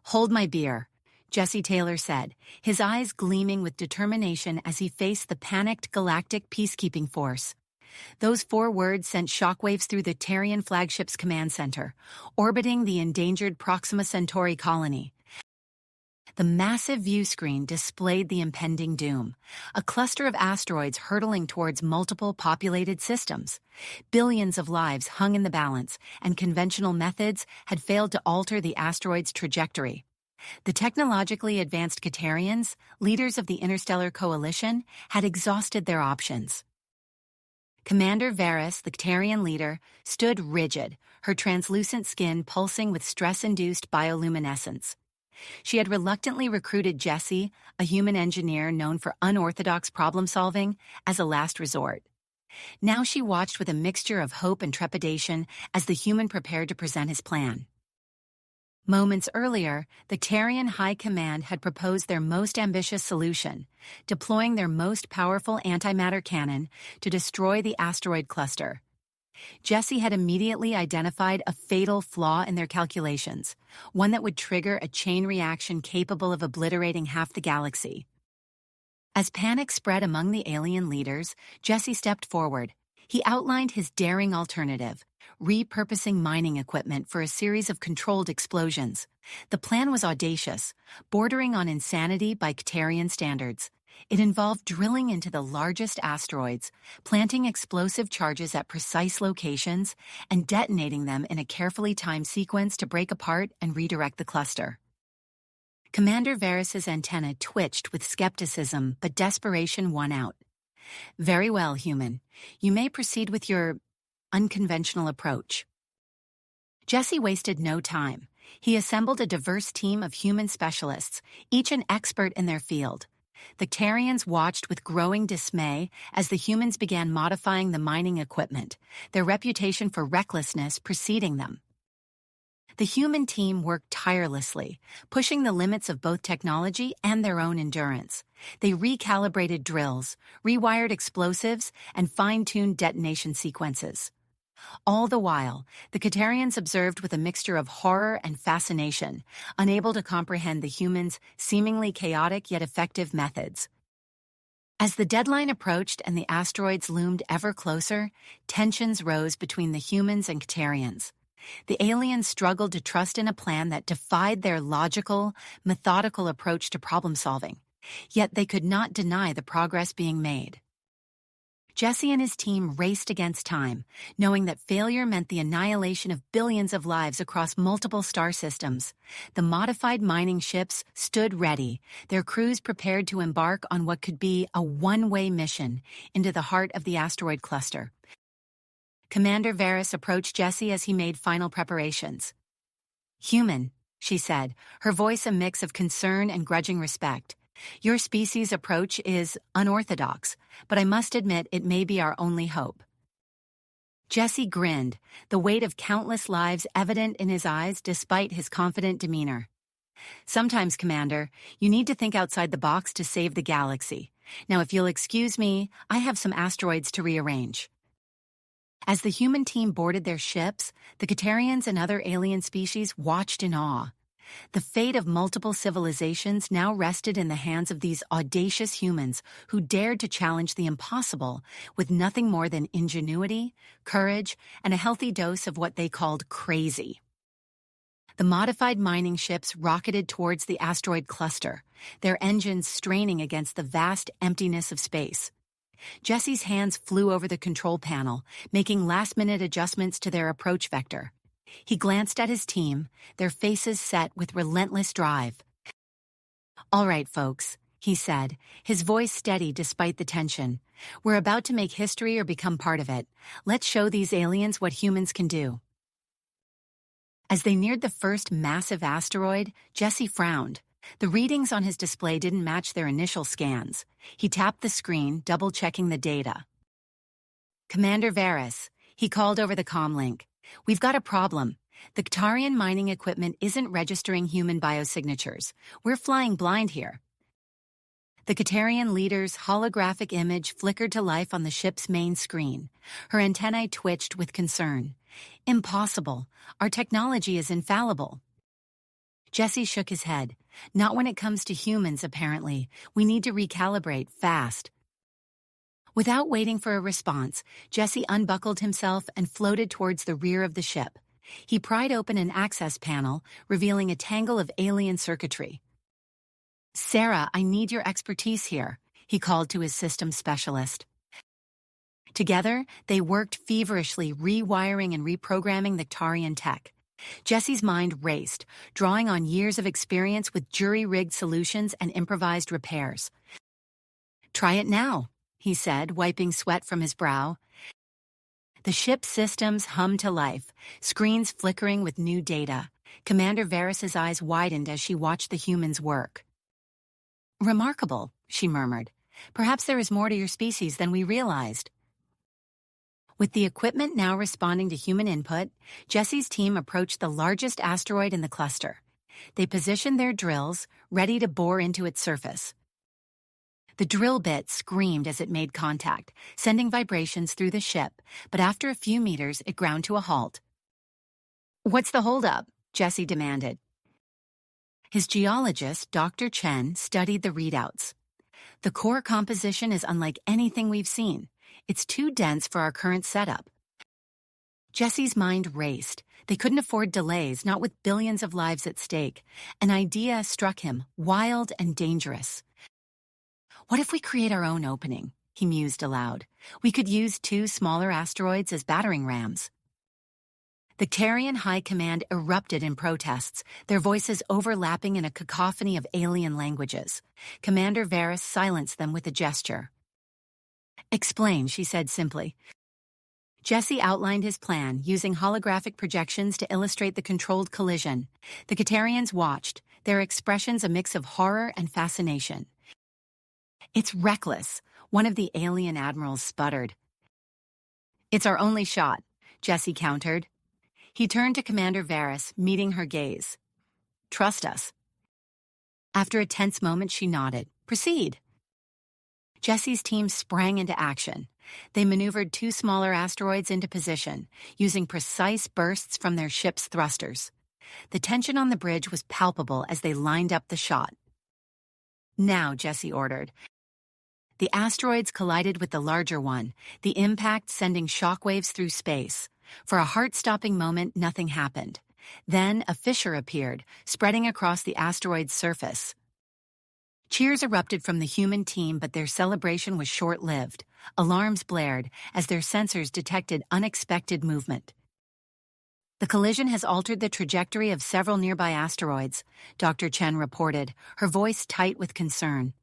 "Hold my beer," Jesse Taylor said, his eyes gleaming with determination as he faced the panicked Galactic peacekeeping force. Those 4 words sent shockwaves through the Tarian flagship's command center, orbiting the endangered Proxima Centauri colony. The massive view screen displayed the impending doom, a cluster of asteroids hurtling towards multiple populated systems. Billions of lives hung in the balance, and conventional methods had failed to alter the asteroid's trajectory. The technologically advanced Catarians, leaders of the Interstellar Coalition, had exhausted their options. Commander Varys, the Catarian leader, stood rigid, her translucent skin pulsing with stress-induced bioluminescence. She had reluctantly recruited Jesse, a human engineer known for unorthodox problem-solving, as a last resort. Now she watched with a mixture of hope and trepidation as the human prepared to present his plan. Moments earlier, the Tarian High Command had proposed their most ambitious solution, deploying their most powerful antimatter cannon to destroy the asteroid cluster. Jesse had immediately identified a fatal flaw in their calculations, one that would trigger a chain reaction capable of obliterating half the galaxy. As panic spread among the alien leaders, Jesse stepped forward. He outlined his daring alternative, repurposing mining equipment for a series of controlled explosions. The plan was audacious, bordering on insanity by Catarian standards. It involved drilling into the largest asteroids, planting explosive charges at precise locations, and detonating them in a carefully timed sequence to break apart and redirect the cluster. Commander Varys's antenna twitched with skepticism, but desperation won out. "Very well, human. You may proceed with your unconventional approach." Jesse wasted no time. He assembled a diverse team of human specialists, each an expert in their field. The Tarians watched with growing dismay as the humans began modifying the mining equipment, their reputation for recklessness preceding them. The human team worked tirelessly, pushing the limits of both technology and their own endurance. They recalibrated drills, rewired explosives, and fine-tuned detonation sequences. All the while, the Catarians observed with a mixture of horror and fascination, unable to comprehend the humans' seemingly chaotic yet effective methods. As the deadline approached and the asteroids loomed ever closer, tensions rose between the humans and Catarians. The aliens struggled to trust in a plan that defied their logical, methodical approach to problem-solving, yet they could not deny the progress being made. Jesse and his team raced against time, knowing that failure meant the annihilation of billions of lives across multiple star systems. The modified mining ships stood ready, their crews prepared to embark on what could be a one-way mission into the heart of the asteroid cluster. Commander Varys approached Jesse as he made final preparations. "Human," she said, her voice a mix of concern and grudging respect. "Your species' approach is unorthodox, but I must admit it may be our only hope." Jesse grinned, the weight of countless lives evident in his eyes despite his confident demeanor. "Sometimes, Commander, you need to think outside the box to save the galaxy. Now, if you'll excuse me, I have some asteroids to rearrange." As the human team boarded their ships, the Catarians and other alien species watched in awe. The fate of multiple civilizations now rested in the hands of these audacious humans who dared to challenge the impossible with nothing more than ingenuity, courage, and a healthy dose of what they called crazy. The modified mining ships rocketed towards the asteroid cluster, their engines straining against the vast emptiness of space. Jesse's hands flew over the control panel, making last-minute adjustments to their approach vector. He glanced at his team, their faces set with relentless drive. "All right, folks," he said, his voice steady despite the tension. "We're about to make history or become part of it. Let's show these aliens what humans can do." As they neared the first massive asteroid, Jesse frowned. The readings on his display didn't match their initial scans. He tapped the screen, double-checking the data. "Commander Varys," he called over the comm link. "We've got a problem. The Catarian mining equipment isn't registering human biosignatures. We're flying blind here." The Catarian leader's holographic image flickered to life on the ship's main screen. Her antennae twitched with concern. "Impossible. Our technology is infallible." Jesse shook his head. Not when it comes to humans, apparently. We need to recalibrate fast. Without waiting for a response, Jesse unbuckled himself and floated towards the rear of the ship. He pried open an access panel, revealing a tangle of alien circuitry. "Sarah, I need your expertise here," he called to his systems specialist. Together, they worked feverishly, rewiring and reprogramming the Tarian tech. Jesse's mind raced, drawing on years of experience with jury-rigged solutions and improvised repairs. "Try it now," he said, wiping sweat from his brow. The ship's systems hummed to life, screens flickering with new data. Commander Varys's eyes widened as she watched the humans work. "Remarkable," she murmured. "Perhaps there is more to your species than we realized." With the equipment now responding to human input, Jesse's team approached the largest asteroid in the cluster. They positioned their drills, ready to bore into its surface. The drill bit screamed as it made contact, sending vibrations through the ship, but after a few meters, it ground to a halt. "What's the holdup?" Jesse demanded. His geologist, Dr. Chen, studied the readouts. "The core composition is unlike anything we've seen. It's too dense for our current setup." Jesse's mind raced. They couldn't afford delays, not with billions of lives at stake. An idea struck him, wild and dangerous. "What if we create our own opening?" he mused aloud. "We could use 2 smaller asteroids as battering rams." The Tarian High Command erupted in protests, their voices overlapping in a cacophony of alien languages. Commander Varys silenced them with a gesture. "Explain," she said simply. Jesse outlined his plan, using holographic projections to illustrate the controlled collision. The Katarians watched, their expressions a mix of horror and fascination. "It's reckless," one of the alien admirals sputtered. "It's our only shot," Jesse countered. He turned to Commander Varys, meeting her gaze. "Trust us." After a tense moment, she nodded. "Proceed." Jesse's team sprang into action. They maneuvered 2 smaller asteroids into position, using precise bursts from their ship's thrusters. The tension on the bridge was palpable as they lined up the shot. "Now," Jesse ordered. The asteroids collided with the larger one, the impact sending shockwaves through space. For a heart-stopping moment, nothing happened. Then a fissure appeared, spreading across the asteroid's surface. Cheers erupted from the human team, but their celebration was short-lived. Alarms blared as their sensors detected unexpected movement. "The collision has altered the trajectory of several nearby asteroids," Dr. Chen reported, her voice tight with concern.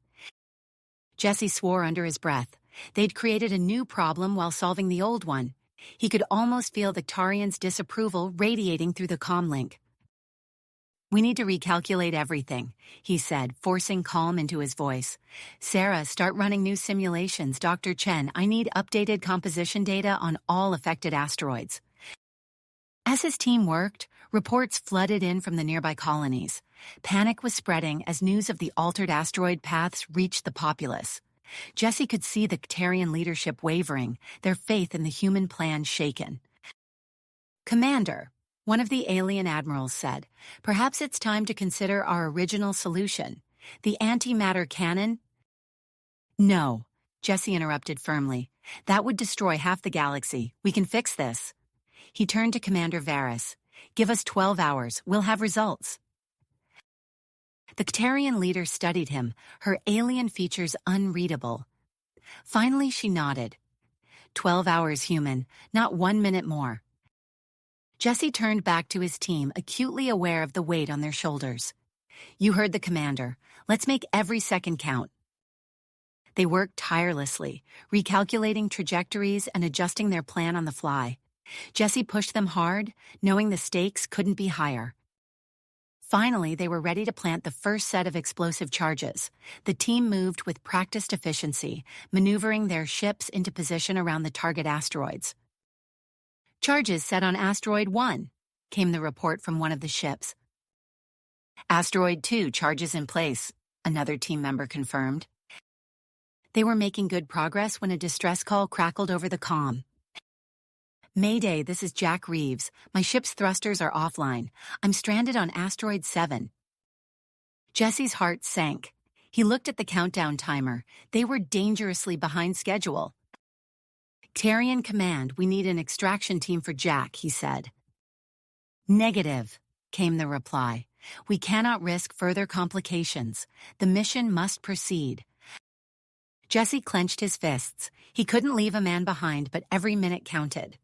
Jesse swore under his breath. They'd created a new problem while solving the old one. He could almost feel the Tarians' disapproval radiating through the comlink. "We need to recalculate everything," he said, forcing calm into his voice. "Sarah, start running new simulations. Dr. Chen, I need updated composition data on all affected asteroids." As his team worked, reports flooded in from the nearby colonies. Panic was spreading as news of the altered asteroid paths reached the populace. Jesse could see the Katarian leadership wavering, their faith in the human plan shaken. "Commander," one of the alien admirals said, "perhaps it's time to consider our original solution. The antimatter cannon." "No," Jesse interrupted firmly. "That would destroy half the galaxy. We can fix this." He turned to Commander Varys. "Give us 12 hours. We'll have results." The Katarian leader studied him, her alien features unreadable. Finally, she nodded. 12 hours, human, not 1 minute more." Jesse turned back to his team, acutely aware of the weight on their shoulders. "You heard the commander. Let's make every second count." They worked tirelessly, recalculating trajectories and adjusting their plan on the fly. Jesse pushed them hard, knowing the stakes couldn't be higher. Finally, they were ready to plant the first set of explosive charges. The team moved with practiced efficiency, maneuvering their ships into position around the target asteroids. "Charges set on Asteroid 1, came the report from one of the ships. "Asteroid 2, charges in place," another team member confirmed. They were making good progress when a distress call crackled over the comm. "Mayday, this is Jack Reeves. My ship's thrusters are offline. I'm stranded on Asteroid 7. Jesse's heart sank. He looked at the countdown timer. They were dangerously behind schedule. Tarian Command, we need an extraction team for Jack, he said. Negative, came the reply. We cannot risk further complications. The mission must proceed. Jesse clenched his fists. He couldn't leave a man behind, but every minute counted.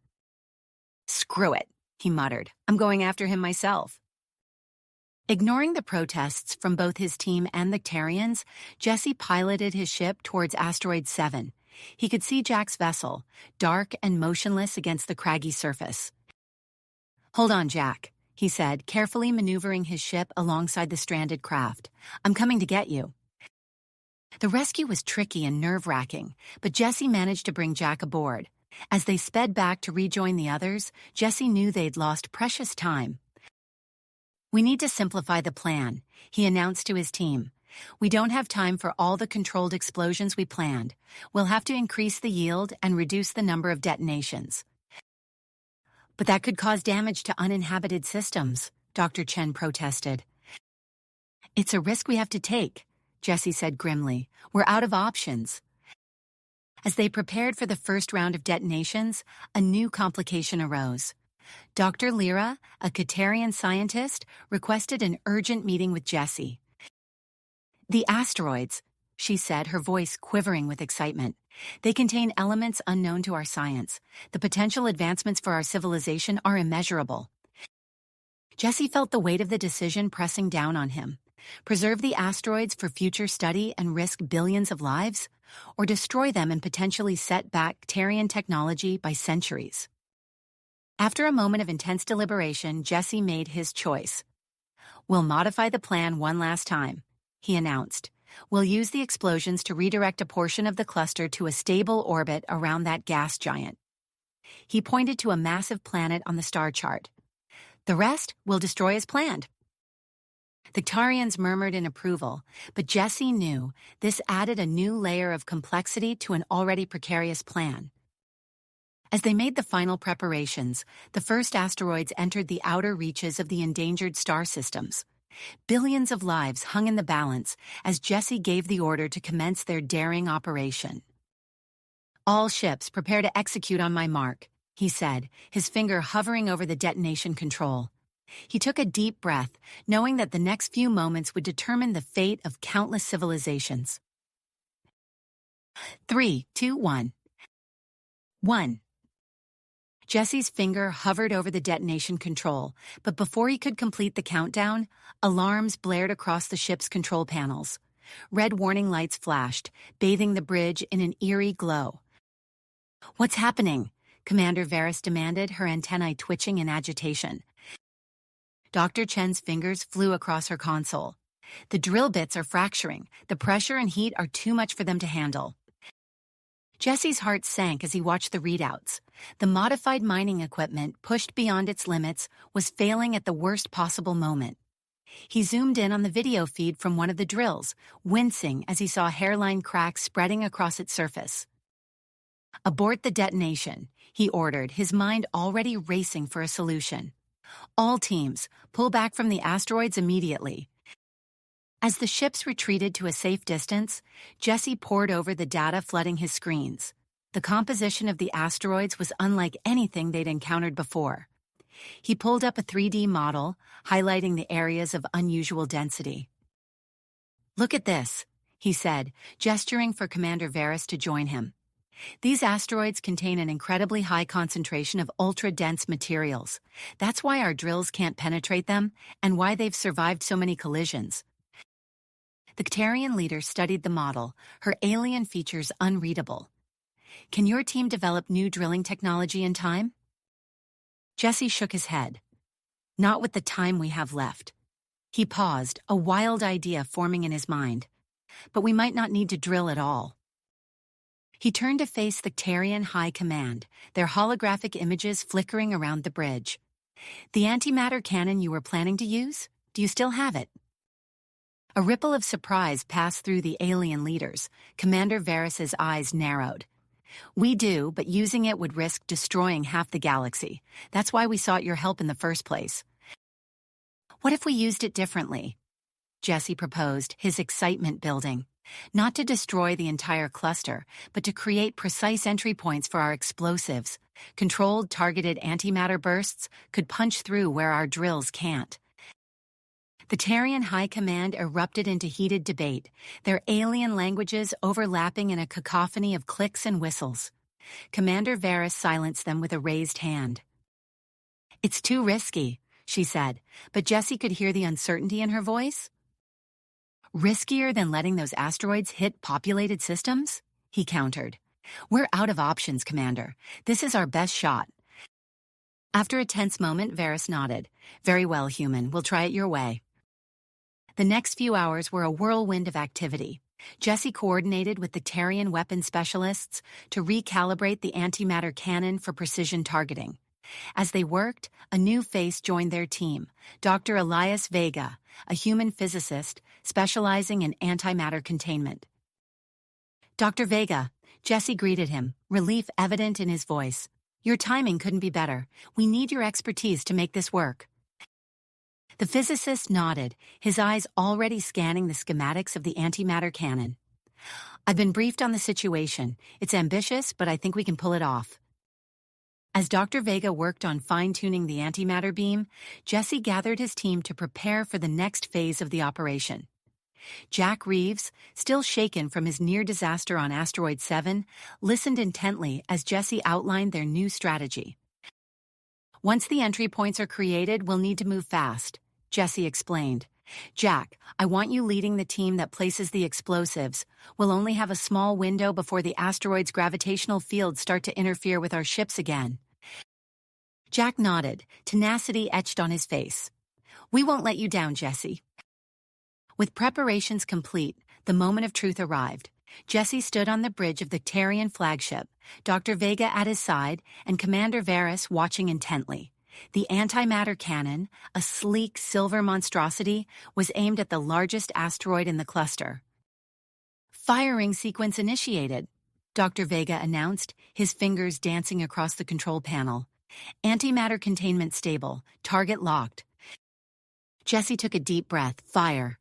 Screw it, he muttered. I'm going after him myself. Ignoring the protests from both his team and the Tarians, Jesse piloted his ship towards Asteroid 7. He could see Jack's vessel, dark and motionless against the craggy surface. Hold on, Jack, he said, carefully maneuvering his ship alongside the stranded craft. I'm coming to get you. The rescue was tricky and nerve-wracking, but Jesse managed to bring Jack aboard. As they sped back to rejoin the others, Jesse knew they'd lost precious time. We need to simplify the plan, he announced to his team. We don't have time for all the controlled explosions we planned. We'll have to increase the yield and reduce the number of detonations. But that could cause damage to uninhabited systems, Dr. Chen protested. It's a risk we have to take, Jesse said grimly. We're out of options. As they prepared for the first round of detonations, a new complication arose. Dr. Lyra, a Katarian scientist, requested an urgent meeting with Jesse. The asteroids, she said, her voice quivering with excitement. They contain elements unknown to our science. The potential advancements for our civilization are immeasurable. Jesse felt the weight of the decision pressing down on him. Preserve the asteroids for future study and risk billions of lives? Or destroy them and potentially set back Tarian technology by centuries? After a moment of intense deliberation, Jesse made his choice. We'll modify the plan one last time, he announced. We'll use the explosions to redirect a portion of the cluster to a stable orbit around that gas giant. He pointed to a massive planet on the star chart. The rest we'll destroy as planned. The Tarians murmured in approval, but Jesse knew this added a new layer of complexity to an already precarious plan. As they made the final preparations, the first asteroids entered the outer reaches of the endangered star systems. Billions of lives hung in the balance as Jesse gave the order to commence their daring operation. All ships prepare to execute on my mark, he said, his finger hovering over the detonation control. He took a deep breath, knowing that the next few moments would determine the fate of countless civilizations. 3, 2, 1. 1. Jesse's finger hovered over the detonation control, but before he could complete the countdown, alarms blared across the ship's control panels. Red warning lights flashed, bathing the bridge in an eerie glow. What's happening? Commander Varys demanded, her antennae twitching in agitation. Dr. Chen's fingers flew across her console. The drill bits are fracturing. The pressure and heat are too much for them to handle. Jesse's heart sank as he watched the readouts. The modified mining equipment, pushed beyond its limits, was failing at the worst possible moment. He zoomed in on the video feed from one of the drills, wincing as he saw hairline cracks spreading across its surface. Abort the detonation, he ordered, his mind already racing for a solution. All teams, pull back from the asteroids immediately. As the ships retreated to a safe distance, Jesse pored over the data flooding his screens. The composition of the asteroids was unlike anything they'd encountered before. He pulled up a 3D model, highlighting the areas of unusual density. Look at this, he said, gesturing for Commander Varys to join him. These asteroids contain an incredibly high concentration of ultra-dense materials. That's why our drills can't penetrate them, and why they've survived so many collisions. The Ktarian leader studied the model, her alien features unreadable. Can your team develop new drilling technology in time? Jesse shook his head. Not with the time we have left. He paused, a wild idea forming in his mind. But we might not need to drill at all. He turned to face the Ktarian High Command, their holographic images flickering around the bridge. The antimatter cannon you were planning to use? Do you still have it? A ripple of surprise passed through the alien leaders. Commander Varys's eyes narrowed. We do, but using it would risk destroying half the galaxy. That's why we sought your help in the first place. What if we used it differently? Jesse proposed, his excitement building. Not to destroy the entire cluster, but to create precise entry points for our explosives. Controlled, targeted antimatter bursts could punch through where our drills can't. The Tarian High Command erupted into heated debate, their alien languages overlapping in a cacophony of clicks and whistles. Commander Varys silenced them with a raised hand. "It's too risky," she said, but Jesse could hear the uncertainty in her voice. "Riskier than letting those asteroids hit populated systems?" he countered. "We're out of options, Commander. This is our best shot." After a tense moment, Varys nodded. "Very well, human. We'll try it your way." The next few hours were a whirlwind of activity. Jesse coordinated with the Tarian weapon specialists to recalibrate the antimatter cannon for precision targeting. As they worked, a new face joined their team, Dr. Elias Vega, a human physicist specializing in antimatter containment. "Dr. Vega," Jesse greeted him, relief evident in his voice. "Your timing couldn't be better. We need your expertise to make this work." The physicist nodded, his eyes already scanning the schematics of the antimatter cannon. "I've been briefed on the situation. It's ambitious, but I think we can pull it off." As Dr. Vega worked on fine-tuning the antimatter beam, Jesse gathered his team to prepare for the next phase of the operation. Jack Reeves, still shaken from his near disaster on Asteroid 7, listened intently as Jesse outlined their new strategy. "Once the entry points are created, we'll need to move fast," Jesse explained. "Jack, I want you leading the team that places the explosives. We'll only have a small window before the asteroid's gravitational fields start to interfere with our ships again." Jack nodded, tenacity etched on his face. "We won't let you down, Jesse." With preparations complete, the moment of truth arrived. Jesse stood on the bridge of the Tarian flagship, Dr. Vega at his side, and Commander Varys watching intently. The antimatter cannon, a sleek silver monstrosity, was aimed at the largest asteroid in the cluster. "Firing sequence initiated," Dr. Vega announced, his fingers dancing across the control panel. "Antimatter containment stable, target locked." Jesse took a deep breath. "Fire."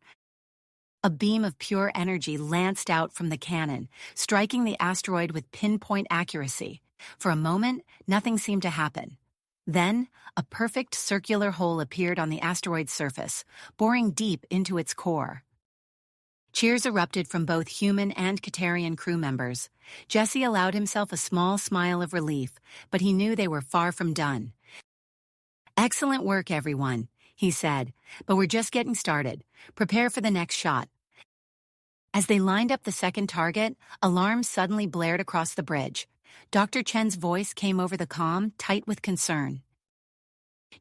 A beam of pure energy lanced out from the cannon, striking the asteroid with pinpoint accuracy. For a moment, nothing seemed to happen. Then, a perfect circular hole appeared on the asteroid's surface, boring deep into its core. Cheers erupted from both human and Katarian crew members. Jesse allowed himself a small smile of relief, but he knew they were far from done. "Excellent work, everyone," he said, "but we're just getting started. Prepare for the next shot." As they lined up the second target, alarms suddenly blared across the bridge. Dr. Chen's voice came over the comm, tight with concern.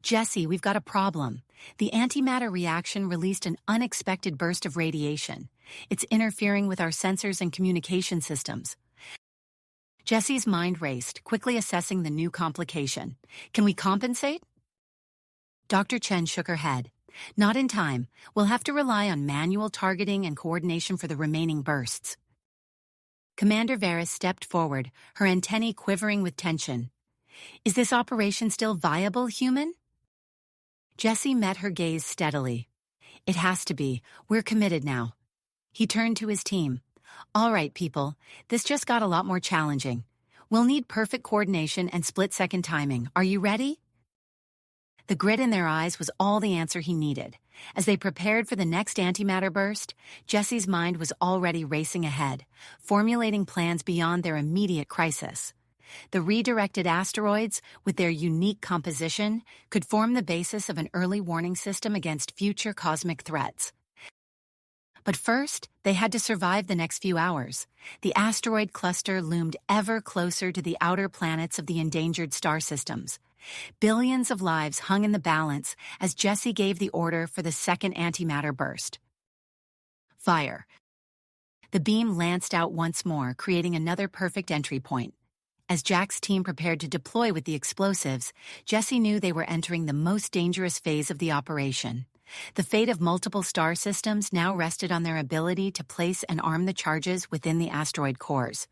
"Jesse, we've got a problem. The antimatter reaction released an unexpected burst of radiation. It's interfering with our sensors and communication systems." Jesse's mind raced, quickly assessing the new complication. "Can we compensate?" Dr. Chen shook her head. "Not in time. We'll have to rely on manual targeting and coordination for the remaining bursts." Commander Varys stepped forward, her antennae quivering with tension. "Is this operation still viable, human?" Jesse met her gaze steadily. "It has to be. We're committed now." He turned to his team. "All right, people, this just got a lot more challenging. We'll need perfect coordination and split-second timing. Are you ready?" The grit in their eyes was all the answer he needed. As they prepared for the next antimatter burst, Jesse's mind was already racing ahead, formulating plans beyond their immediate crisis. The redirected asteroids, with their unique composition, could form the basis of an early warning system against future cosmic threats. But first, they had to survive the next few hours. The asteroid cluster loomed ever closer to the outer planets of the endangered star systems. Billions of lives hung in the balance as Jesse gave the order for the second antimatter burst. Fire. The beam lanced out once more, creating another perfect entry point. As Jack's team prepared to deploy with the explosives, Jesse knew they were entering the most dangerous phase of the operation. The fate of multiple star systems now rested on their ability to place and arm the charges within the asteroid cores.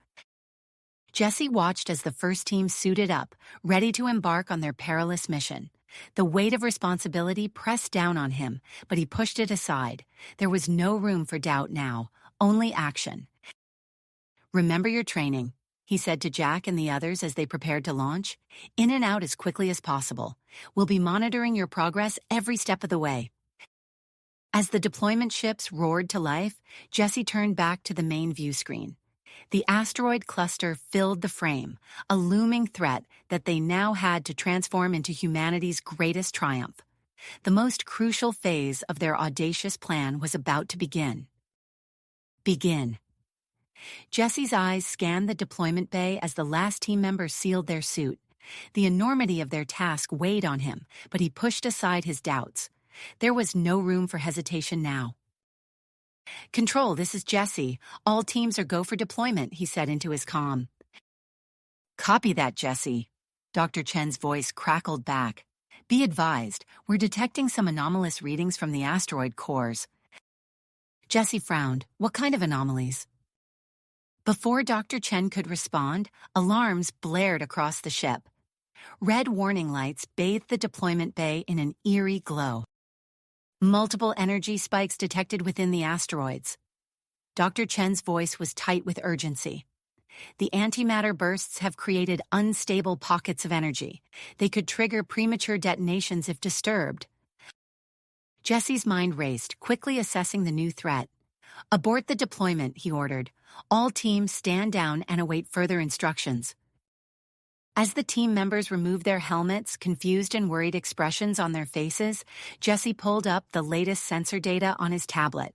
Jesse watched as the first team suited up, ready to embark on their perilous mission. The weight of responsibility pressed down on him, but he pushed it aside. There was no room for doubt now, only action. "Remember your training," he said to Jack and the others as they prepared to launch. "In and out as quickly as possible. We'll be monitoring your progress every step of the way." As the deployment ships roared to life, Jesse turned back to the main view screen. The asteroid cluster filled the frame, a looming threat that they now had to transform into humanity's greatest triumph. The most crucial phase of their audacious plan was about to begin. Jesse's eyes scanned the deployment bay as the last team member sealed their suit. The enormity of their task weighed on him, but he pushed aside his doubts. There was no room for hesitation now. "Control, this is Jesse. All teams are go for deployment," he said into his comm. "Copy that, Jesse." Dr. Chen's voice crackled back. "Be advised, we're detecting some anomalous readings from the asteroid cores." Jesse frowned. "What kind of anomalies?" Before Dr. Chen could respond, alarms blared across the ship. Red warning lights bathed the deployment bay in an eerie glow. Multiple energy spikes detected within the asteroids. Dr. Chen's voice was tight with urgency. "The antimatter bursts have created unstable pockets of energy. They could trigger premature detonations if disturbed." Jesse's mind raced, quickly assessing the new threat. "Abort the deployment," he ordered. "All teams stand down and await further instructions." As the team members removed their helmets, confused and worried expressions on their faces, Jesse pulled up the latest sensor data on his tablet.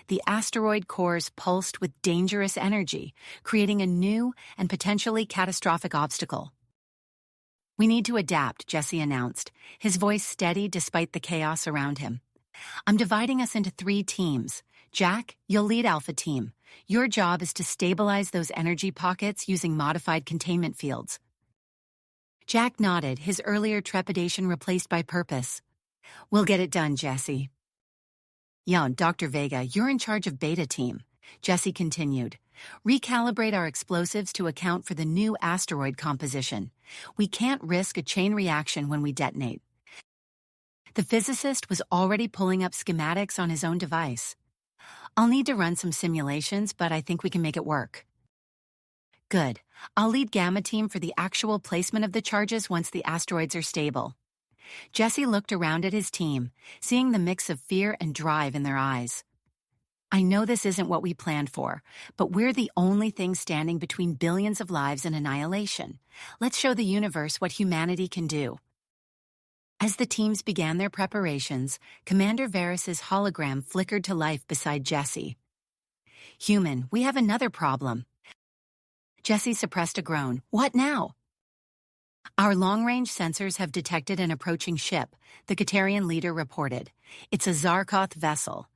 The asteroid cores pulsed with dangerous energy, creating a new and potentially catastrophic obstacle. "We need to adapt," Jesse announced, his voice steady despite the chaos around him. "I'm dividing us into 3 teams. Jack, you'll lead Alpha Team. Your job is to stabilize those energy pockets using modified containment fields." Jack nodded, his earlier trepidation replaced by purpose. "We'll get it done, Jesse." Dr. Vega, you're in charge of Beta Team," Jesse continued. "Recalibrate our explosives to account for the new asteroid composition. We can't risk a chain reaction when we detonate." The physicist was already pulling up schematics on his own device. "I'll need to run some simulations, but I think we can make it work." "Good. I'll lead Gamma Team for the actual placement of the charges once the asteroids are stable." Jesse looked around at his team, seeing the mix of fear and drive in their eyes. "I know this isn't what we planned for, but we're the only thing standing between billions of lives and annihilation. Let's show the universe what humanity can do." As the teams began their preparations, Commander Varys's hologram flickered to life beside Jesse. "Human, we have another problem." Jesse suppressed a groan. "What now?" "Our long-range sensors have detected an approaching ship," the Katarian leader reported. "It's a Zarkoth vessel."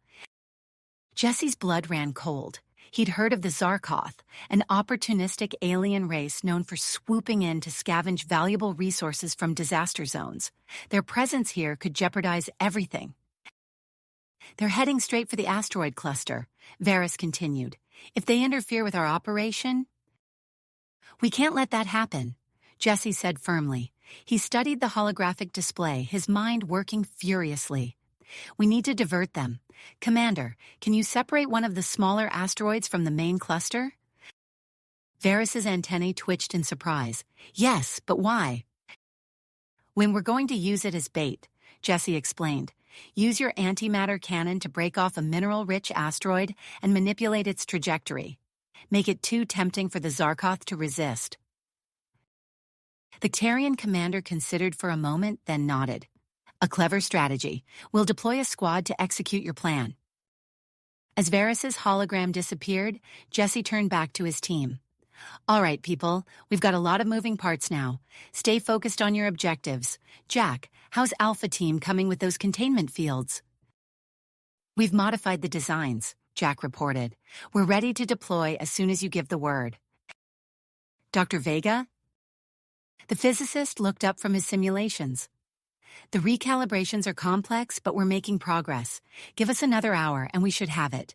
Jesse's blood ran cold. He'd heard of the Zarkoth, an opportunistic alien race known for swooping in to scavenge valuable resources from disaster zones. Their presence here could jeopardize everything. "They're heading straight for the asteroid cluster," Varys continued. "If they interfere with our operation..." "We can't let that happen," Jesse said firmly. He studied the holographic display, his mind working furiously. "We need to divert them. Commander, can you separate one of the smaller asteroids from the main cluster?" Varys's antennae twitched in surprise. "Yes, but why?" "When we're going to use it as bait," Jesse explained. "Use your antimatter cannon to break off a mineral-rich asteroid and manipulate its trajectory. Make it too tempting for the Zarkoth to resist." The Tarian commander considered for a moment, then nodded. "A clever strategy. We'll deploy a squad to execute your plan." As Varys's hologram disappeared, Jesse turned back to his team. "All right, people, we've got a lot of moving parts now. Stay focused on your objectives. Jack, how's Alpha Team coming with those containment fields?" "We've modified the designs," Jack reported. "We're ready to deploy as soon as you give the word." "Dr. Vega?" The physicist looked up from his simulations. "The recalibrations are complex, but we're making progress. Give us another hour and we should have it."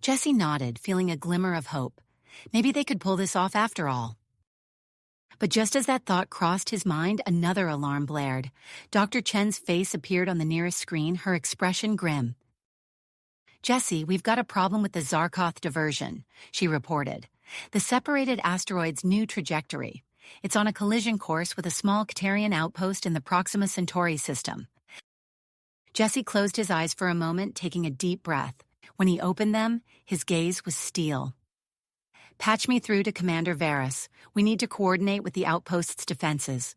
Jesse nodded, feeling a glimmer of hope. Maybe they could pull this off after all. But just as that thought crossed his mind, another alarm blared. Dr. Chen's face appeared on the nearest screen, her expression grim. "Jesse, we've got a problem with the Zarkoth diversion," she reported. "The separated asteroid's new trajectory. It's on a collision course with a small Catarian outpost in the Proxima Centauri system." Jesse closed his eyes for a moment, taking a deep breath. When he opened them, his gaze was steel. "Patch me through to Commander Varys. We need to coordinate with the outpost's defenses."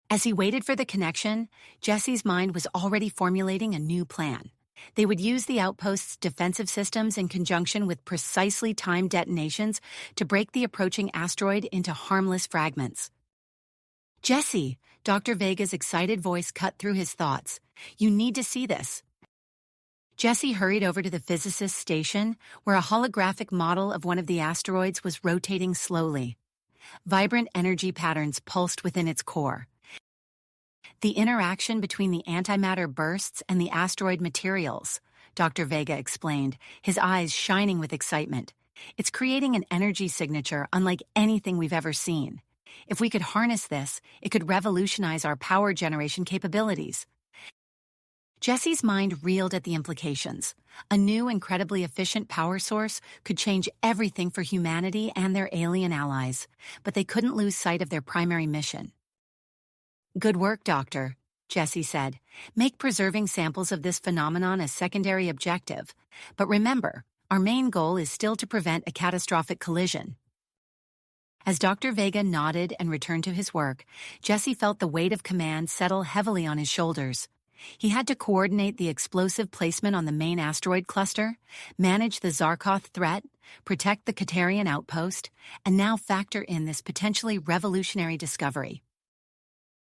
As he waited for the connection, Jesse's mind was already formulating a new plan. They would use the outpost's defensive systems in conjunction with precisely timed detonations to break the approaching asteroid into harmless fragments. "Jesse," Dr. Vega's excited voice cut through his thoughts. "You need to see this." Jesse hurried over to the physicist's station, where a holographic model of one of the asteroids was rotating slowly. Vibrant energy patterns pulsed within its core. "The interaction between the antimatter bursts and the asteroid materials," Dr. Vega explained, his eyes shining with excitement. "It's creating an energy signature unlike anything we've ever seen. If we could harness this, it could revolutionize our power generation capabilities." Jesse's mind reeled at the implications. A new, incredibly efficient power source could change everything for humanity and their alien allies, but they couldn't lose sight of their primary mission. "Good work, Doctor," Jesse said. "Make preserving samples of this phenomenon a secondary objective. But remember, our main goal is still to prevent a catastrophic collision." As Dr. Vega nodded and returned to his work, Jesse felt the weight of command settle heavily on his shoulders. He had to coordinate the explosive placement on the main asteroid cluster, manage the Zarkoth threat, protect the Catarian outpost, and now factor in this potentially revolutionary discovery.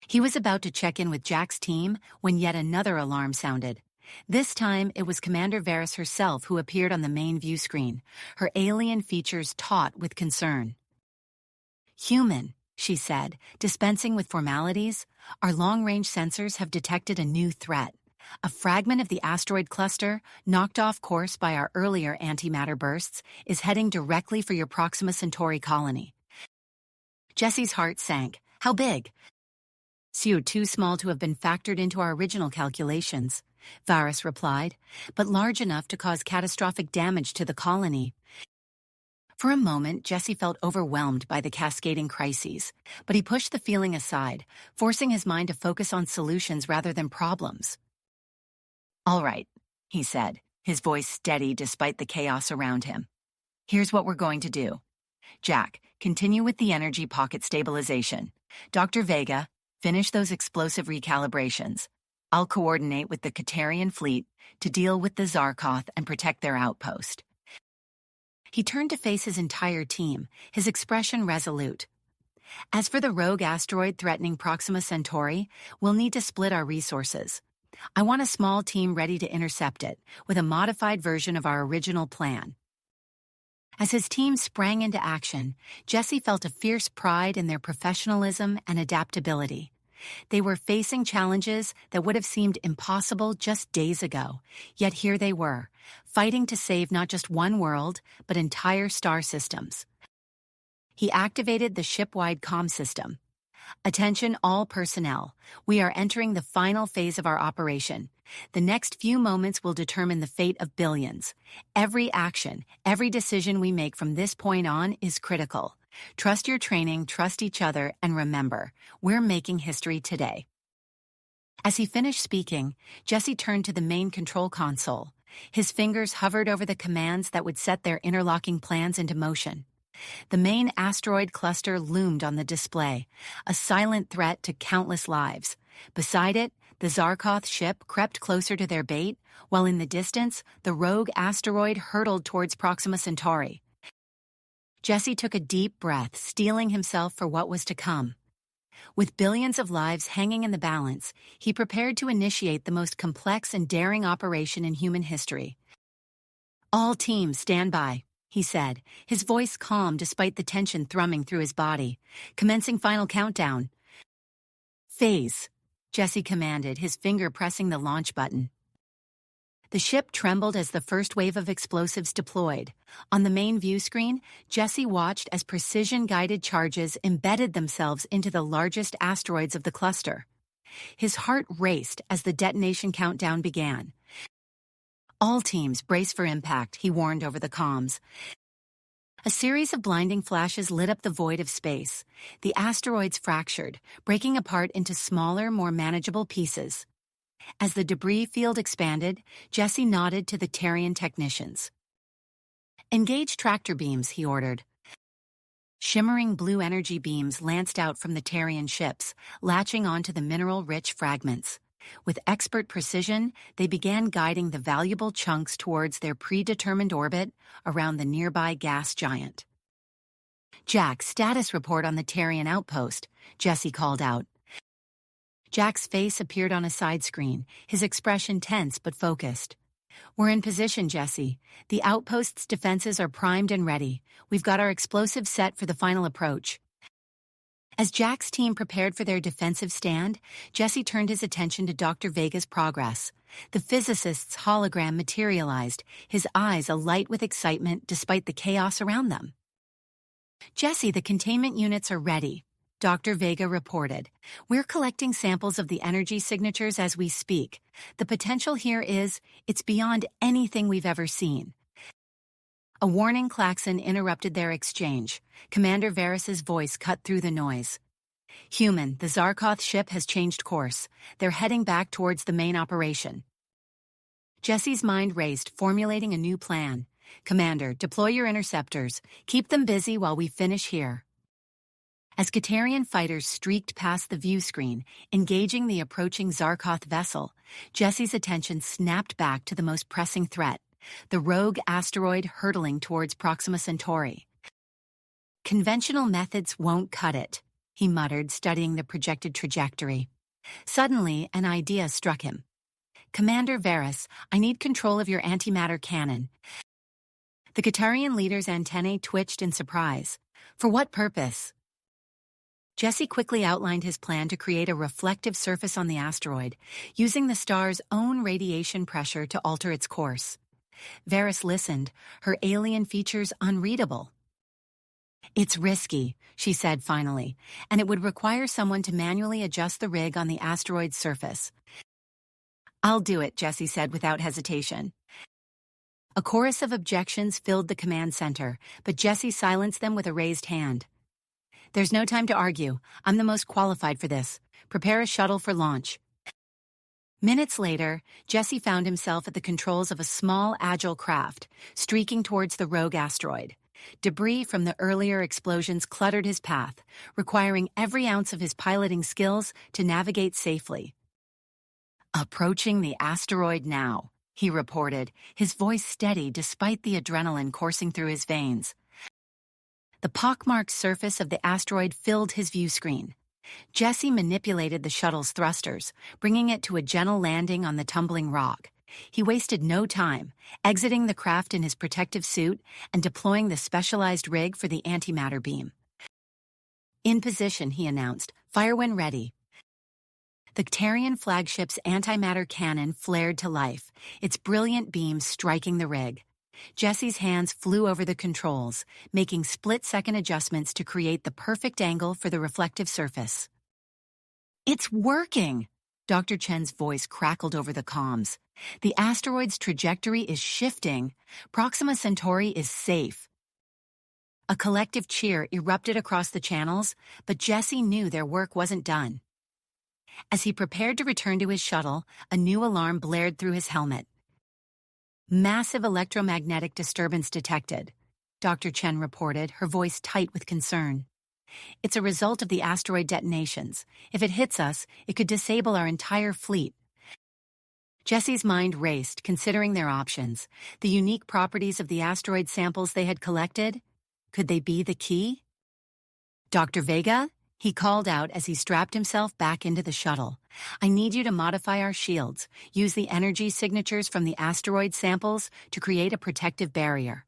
He was about to check in with Jack's team when yet another alarm sounded. This time, it was Commander Varys herself who appeared on the main view screen, her alien features taut with concern. "Human," she said, dispensing with formalities, "our long-range sensors have detected a new threat. A fragment of the asteroid cluster, knocked off course by our earlier antimatter bursts, is heading directly for your Proxima Centauri colony." Jesse's heart sank. "How big?" "Too small to have been factored into our original calculations," Varys replied, "but large enough to cause catastrophic damage to the colony." For a moment, Jesse felt overwhelmed by the cascading crises, but he pushed the feeling aside, forcing his mind to focus on solutions rather than problems. "All right," he said, his voice steady despite the chaos around him. "Here's what we're going to do. Jack, continue with the energy pocket stabilization. Dr. Vega, finish those explosive recalibrations. I'll coordinate with the Catarian fleet to deal with the Zarkoth and protect their outpost." He turned to face his entire team, his expression resolute. "As for the rogue asteroid threatening Proxima Centauri, we'll need to split our resources. I want a small team ready to intercept it, with a modified version of our original plan." As his team sprang into action, Jesse felt a fierce pride in their professionalism and adaptability. They were facing challenges that would have seemed impossible just days ago, yet here they were, fighting to save not just one world, but entire star systems. He activated the ship-wide comm system. "Attention all personnel, we are entering the final phase of our operation. The next few moments will determine the fate of billions. Every action, every decision we make from this point on is critical. Trust your training, trust each other, and remember, we're making history today." As he finished speaking, Jesse turned to the main control console. His fingers hovered over the commands that would set their interlocking plans into motion. The main asteroid cluster loomed on the display, a silent threat to countless lives. Beside it, the Zarkoth ship crept closer to their bait, while in the distance, the rogue asteroid hurtled towards Proxima Centauri. Jesse took a deep breath, steeling himself for what was to come. With billions of lives hanging in the balance, he prepared to initiate the most complex and daring operation in human history. "All teams, stand by," he said, his voice calm despite the tension thrumming through his body. "Commencing final countdown." "Phase," Jesse commanded, his finger pressing the launch button. The ship trembled as the first wave of explosives deployed. On the main view screen, Jesse watched as precision-guided charges embedded themselves into the largest asteroids of the cluster. His heart raced as the detonation countdown began. "All teams, brace for impact," he warned over the comms. A series of blinding flashes lit up the void of space. The asteroids fractured, breaking apart into smaller, more manageable pieces. As the debris field expanded, Jesse nodded to the Terrian technicians. "Engage tractor beams," he ordered. Shimmering blue energy beams lanced out from the Terrian ships, latching onto the mineral-rich fragments. With expert precision, they began guiding the valuable chunks towards their predetermined orbit around the nearby gas giant. "Jack, status report on the Terrian outpost," Jesse called out. Jack's face appeared on a side screen, his expression tense but focused. "We're in position, Jesse. The outpost's defenses are primed and ready. We've got our explosives set for the final approach." As Jack's team prepared for their defensive stand, Jesse turned his attention to Dr. Vega's progress. The physicist's hologram materialized, his eyes alight with excitement despite the chaos around them. "Jesse, the containment units are ready," Dr. Vega reported. "We're collecting samples of the energy signatures as we speak. The potential here it's beyond anything we've ever seen." A warning klaxon interrupted their exchange. Commander Varys's voice cut through the noise. "Human, the Zarkoth ship has changed course. They're heading back towards the main operation." Jesse's mind raced, formulating a new plan. "Commander, deploy your interceptors. Keep them busy while we finish here." As Gatarian fighters streaked past the view screen, engaging the approaching Zarkoth vessel, Jesse's attention snapped back to the most pressing threat, the rogue asteroid hurtling towards Proxima Centauri. "Conventional methods won't cut it," he muttered, studying the projected trajectory. Suddenly, an idea struck him. "Commander Varys, I need control of your antimatter cannon." The Gatarian leader's antennae twitched in surprise. "For what purpose?" Jesse quickly outlined his plan to create a reflective surface on the asteroid, using the star's own radiation pressure to alter its course. Varys listened, her alien features unreadable. "It's risky," she said finally, "and it would require someone to manually adjust the rig on the asteroid's surface." "I'll do it," Jesse said without hesitation. A chorus of objections filled the command center, but Jesse silenced them with a raised hand. "There's no time to argue. I'm the most qualified for this. Prepare a shuttle for launch." Minutes later, Jesse found himself at the controls of a small, agile craft, streaking towards the rogue asteroid. Debris from the earlier explosions cluttered his path, requiring every ounce of his piloting skills to navigate safely. "Approaching the asteroid now," he reported, his voice steady despite the adrenaline coursing through his veins. The pockmarked surface of the asteroid filled his view screen. Jesse manipulated the shuttle's thrusters, bringing it to a gentle landing on the tumbling rock. He wasted no time, exiting the craft in his protective suit and deploying the specialized rig for the antimatter beam. "In position," he announced. "Fire when ready." The Terrian flagship's antimatter cannon flared to life, its brilliant beams striking the rig. Jesse's hands flew over the controls, making split-second adjustments to create the perfect angle for the reflective surface. "It's working!" Dr. Chen's voice crackled over the comms. "The asteroid's trajectory is shifting. Proxima Centauri is safe." A collective cheer erupted across the channels, but Jesse knew their work wasn't done. As he prepared to return to his shuttle, a new alarm blared through his helmet. "Massive electromagnetic disturbance detected," Dr. Chen reported, her voice tight with concern. "It's a result of the asteroid detonations. If it hits us, it could disable our entire fleet." Jesse's mind raced, considering their options. The unique properties of the asteroid samples they had collected? Could they be the key? "Dr. Vega?" he called out as he strapped himself back into the shuttle. "I need you to modify our shields, use the energy signatures from the asteroid samples to create a protective barrier."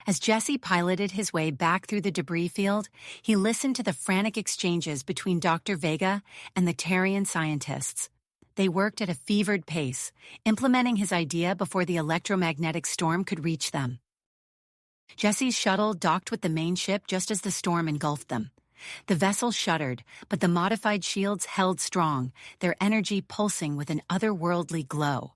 As Jesse piloted his way back through the debris field, he listened to the frantic exchanges between Dr. Vega and the Terrian scientists. they worked at a fevered pace, implementing his idea before the electromagnetic storm could reach them. Jesse's shuttle docked with the main ship just as the storm engulfed them. The vessel shuddered, but the modified shields held strong, their energy pulsing with an otherworldly glow.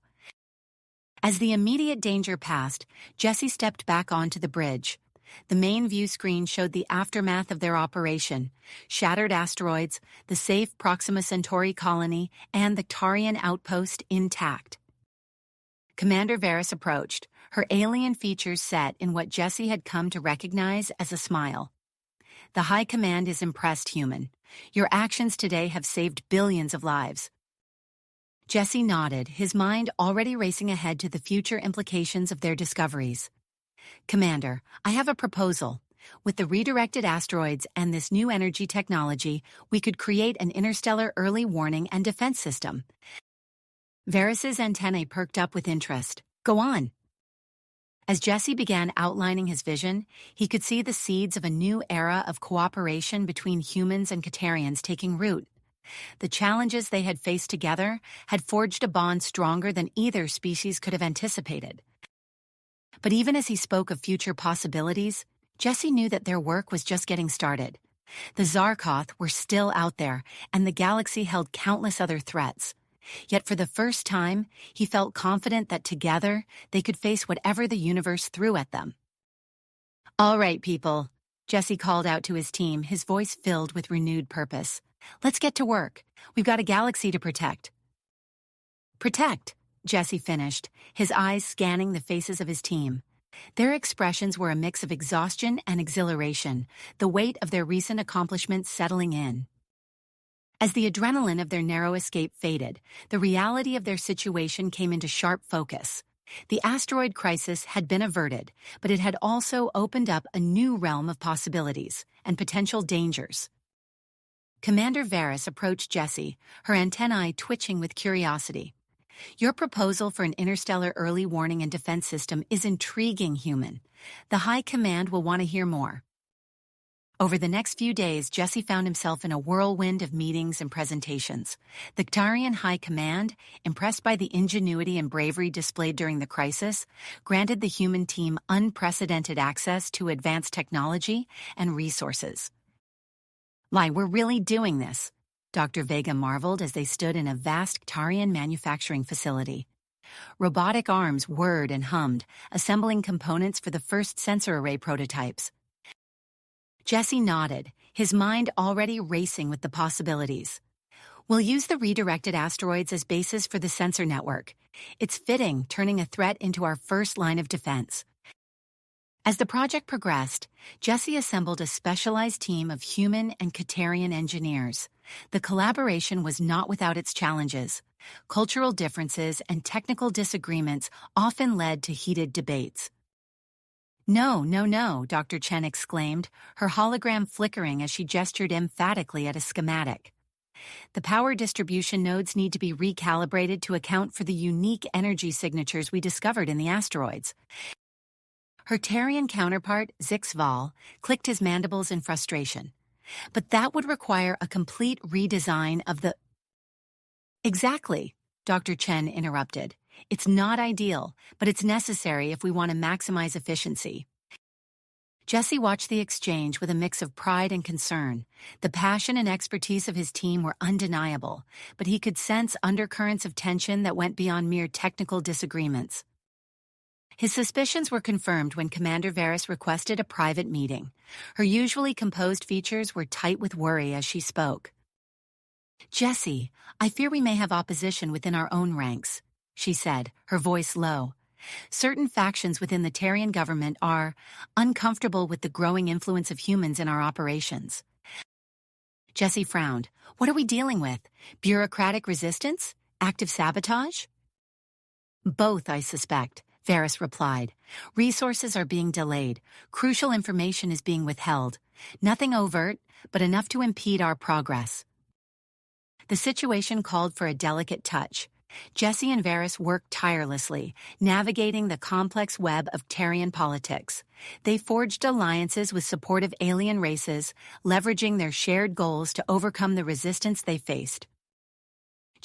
As the immediate danger passed, Jesse stepped back onto the bridge. The main view screen showed the aftermath of their operation: shattered asteroids, the safe Proxima Centauri colony, and the Tarian outpost intact. Commander Varys approached, her alien features set in what Jesse had come to recognize as a smile. "The High Command is impressed, human. Your actions today have saved billions of lives." Jesse nodded, his mind already racing ahead to the future implications of their discoveries. "Commander, I have a proposal. With the redirected asteroids and this new energy technology, we could create an interstellar early warning and defense system." Varys's antennae perked up with interest. "Go on." As Jesse began outlining his vision, he could see the seeds of a new era of cooperation between humans and Caterians taking root. The challenges they had faced together had forged a bond stronger than either species could have anticipated. But even as he spoke of future possibilities, Jesse knew that their work was just getting started. The Zarkoth were still out there, and the galaxy held countless other threats. Yet for the first time, he felt confident that together they could face whatever the universe threw at them. "All right, people," Jesse called out to his team, his voice filled with renewed purpose. "Let's get to work. We've got a galaxy to protect." "Protect," Jesse finished, his eyes scanning the faces of his team. Their expressions were a mix of exhaustion and exhilaration, the weight of their recent accomplishments settling in. As the adrenaline of their narrow escape faded, the reality of their situation came into sharp focus. The asteroid crisis had been averted, but it had also opened up a new realm of possibilities and potential dangers. Commander Varys approached Jesse, her antennae twitching with curiosity. "Your proposal for an interstellar early warning and defense system is intriguing, human. The High Command will want to hear more." Over the next few days, Jesse found himself in a whirlwind of meetings and presentations. The Tarian High Command, impressed by the ingenuity and bravery displayed during the crisis, granted the human team unprecedented access to advanced technology and resources. We're really doing this," Dr. Vega marveled as they stood in a vast Tarian manufacturing facility. Robotic arms whirred and hummed, assembling components for the first sensor array prototypes. Jesse nodded, his mind already racing with the possibilities. "We'll use the redirected asteroids as bases for the sensor network. It's fitting, turning a threat into our first line of defense." As the project progressed, Jesse assembled a specialized team of human and Caterian engineers. The collaboration was not without its challenges. Cultural differences and technical disagreements often led to heated debates. No, Dr. Chen exclaimed, her hologram flickering as she gestured emphatically at a schematic. "The power distribution nodes need to be recalibrated to account for the unique energy signatures we discovered in the asteroids." Her Tarian counterpart, Zixval, clicked his mandibles in frustration. "But that would require a complete redesign of the—" "Exactly," Dr. Chen interrupted. "It's not ideal, but it's necessary if we want to maximize efficiency." Jesse watched the exchange with a mix of pride and concern. The passion and expertise of his team were undeniable, but he could sense undercurrents of tension that went beyond mere technical disagreements. His suspicions were confirmed when Commander Varys requested a private meeting. Her usually composed features were tight with worry as she spoke. "Jesse, I fear we may have opposition within our own ranks," she said, her voice low. "Certain factions within the Tarian government are uncomfortable with the growing influence of humans in our operations." Jesse frowned. "What are we dealing with? Bureaucratic resistance? Active sabotage?" "Both, I suspect," Varys replied. "Resources are being delayed. Crucial information is being withheld. Nothing overt, but enough to impede our progress." The situation called for a delicate touch. Jesse and Varys worked tirelessly, navigating the complex web of Tarian politics. They forged alliances with supportive alien races, leveraging their shared goals to overcome the resistance they faced.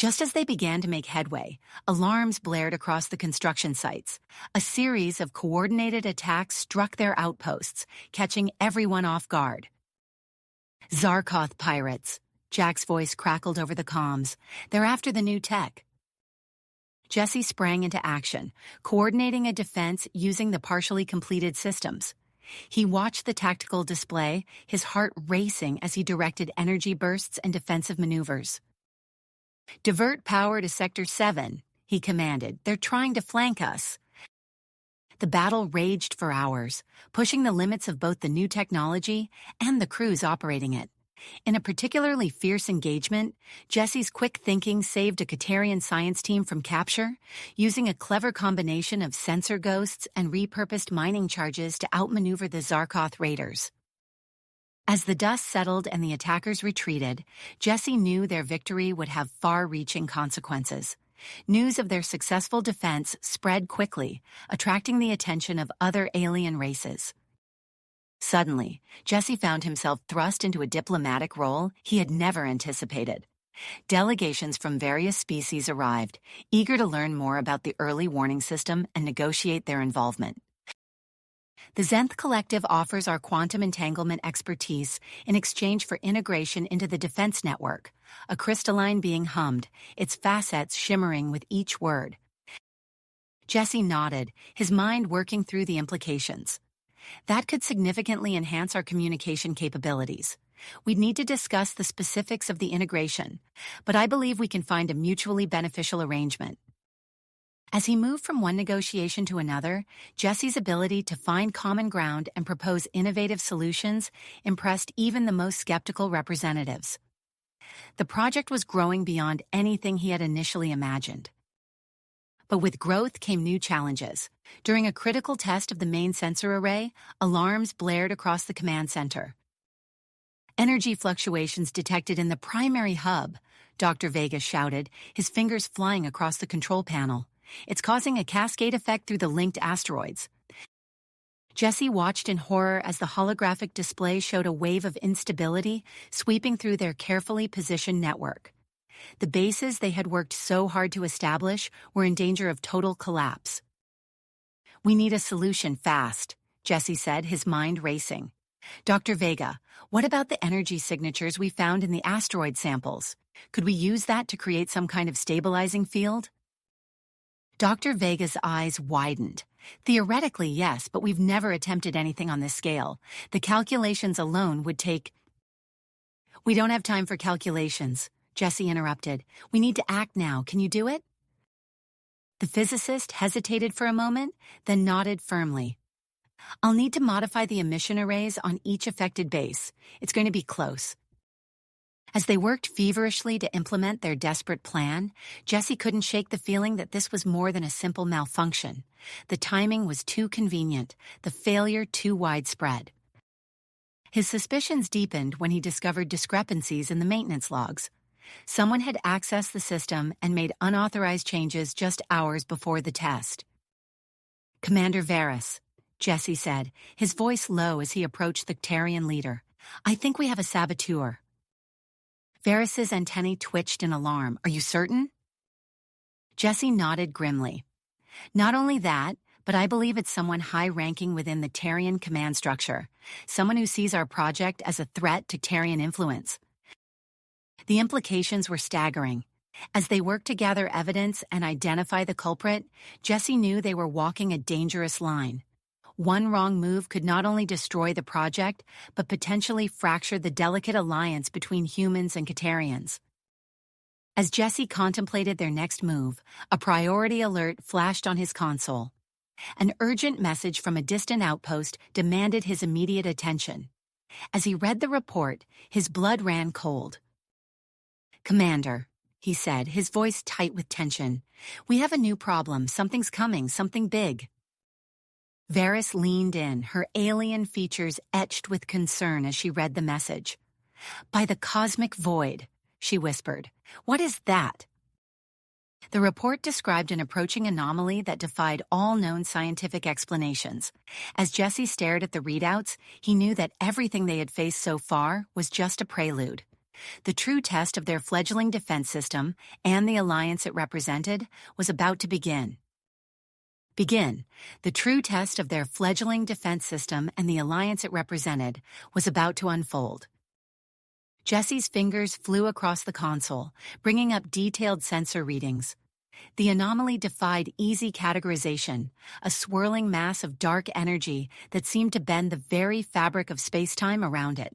Just as they began to make headway, alarms blared across the construction sites. A series of coordinated attacks struck their outposts, catching everyone off guard. Zarkoth pirates. Jack's voice crackled over the comms. They're after the new tech. Jesse sprang into action, coordinating a defense using the partially completed systems. He watched the tactical display, his heart racing as he directed energy bursts and defensive maneuvers. "Divert power to Sector 7, he commanded. "They're trying to flank us." The battle raged for hours, pushing the limits of both the new technology and the crews operating it. In a particularly fierce engagement, Jesse's quick thinking saved a Katarian science team from capture, using a clever combination of sensor ghosts and repurposed mining charges to outmaneuver the Zarkoth raiders. As the dust settled and the attackers retreated, Jesse knew their victory would have far-reaching consequences. News of their successful defense spread quickly, attracting the attention of other alien races. Suddenly, Jesse found himself thrust into a diplomatic role he had never anticipated. Delegations from various species arrived, eager to learn more about the early warning system and negotiate their involvement. "The Zenth Collective offers our quantum entanglement expertise in exchange for integration into the defense network," a crystalline being hummed, its facets shimmering with each word. Jesse nodded, his mind working through the implications. "That could significantly enhance our communication capabilities. We'd need to discuss the specifics of the integration, but I believe we can find a mutually beneficial arrangement." As he moved from one negotiation to another, Jesse's ability to find common ground and propose innovative solutions impressed even the most skeptical representatives. The project was growing beyond anything he had initially imagined. But with growth came new challenges. During a critical test of the main sensor array, alarms blared across the command center. "Energy fluctuations detected in the primary hub," Dr. Vega shouted, his fingers flying across the control panel. "It's causing a cascade effect through the linked asteroids." Jesse watched in horror as the holographic display showed a wave of instability sweeping through their carefully positioned network. The bases they had worked so hard to establish were in danger of total collapse. "We need a solution fast," Jesse said, his mind racing. "Dr. Vega, what about the energy signatures we found in the asteroid samples? Could we use that to create some kind of stabilizing field?" Dr. Vega's eyes widened. "Theoretically, yes, but we've never attempted anything on this scale. The calculations alone would take—" "We don't have time for calculations," Jesse interrupted. "We need to act now. Can you do it?" The physicist hesitated for a moment, then nodded firmly. "I'll need to modify the emission arrays on each affected base. It's going to be close." As they worked feverishly to implement their desperate plan, Jesse couldn't shake the feeling that this was more than a simple malfunction. The timing was too convenient, the failure too widespread. His suspicions deepened when he discovered discrepancies in the maintenance logs. Someone had accessed the system and made unauthorized changes just hours before the test. "Commander Varys," Jesse said, his voice low as he approached the Tarian leader. "I think we have a saboteur." Varys's antennae twitched in alarm. "Are you certain?" Jesse nodded grimly. "Not only that, but I believe it's someone high-ranking within the Tarian command structure, someone who sees our project as a threat to Tarian influence." The implications were staggering. As they worked to gather evidence and identify the culprit, Jesse knew they were walking a dangerous line. One wrong move could not only destroy the project, but potentially fracture the delicate alliance between humans and Katarians. As Jesse contemplated their next move, a priority alert flashed on his console. An urgent message from a distant outpost demanded his immediate attention. As he read the report, his blood ran cold. "Commander," he said, his voice tight with tension, "we have a new problem. Something's coming, something big." Varys leaned in, her alien features etched with concern as she read the message. "By the cosmic void," she whispered. "What is that?" The report described an approaching anomaly that defied all known scientific explanations. As Jesse stared at the readouts, he knew that everything they had faced so far was just a prelude. The true test of their fledgling defense system and the alliance it represented was about to begin. The true test of their fledgling defense system and the alliance it represented was about to unfold. Jesse's fingers flew across the console, bringing up detailed sensor readings. The anomaly defied easy categorization, a swirling mass of dark energy that seemed to bend the very fabric of space-time around it.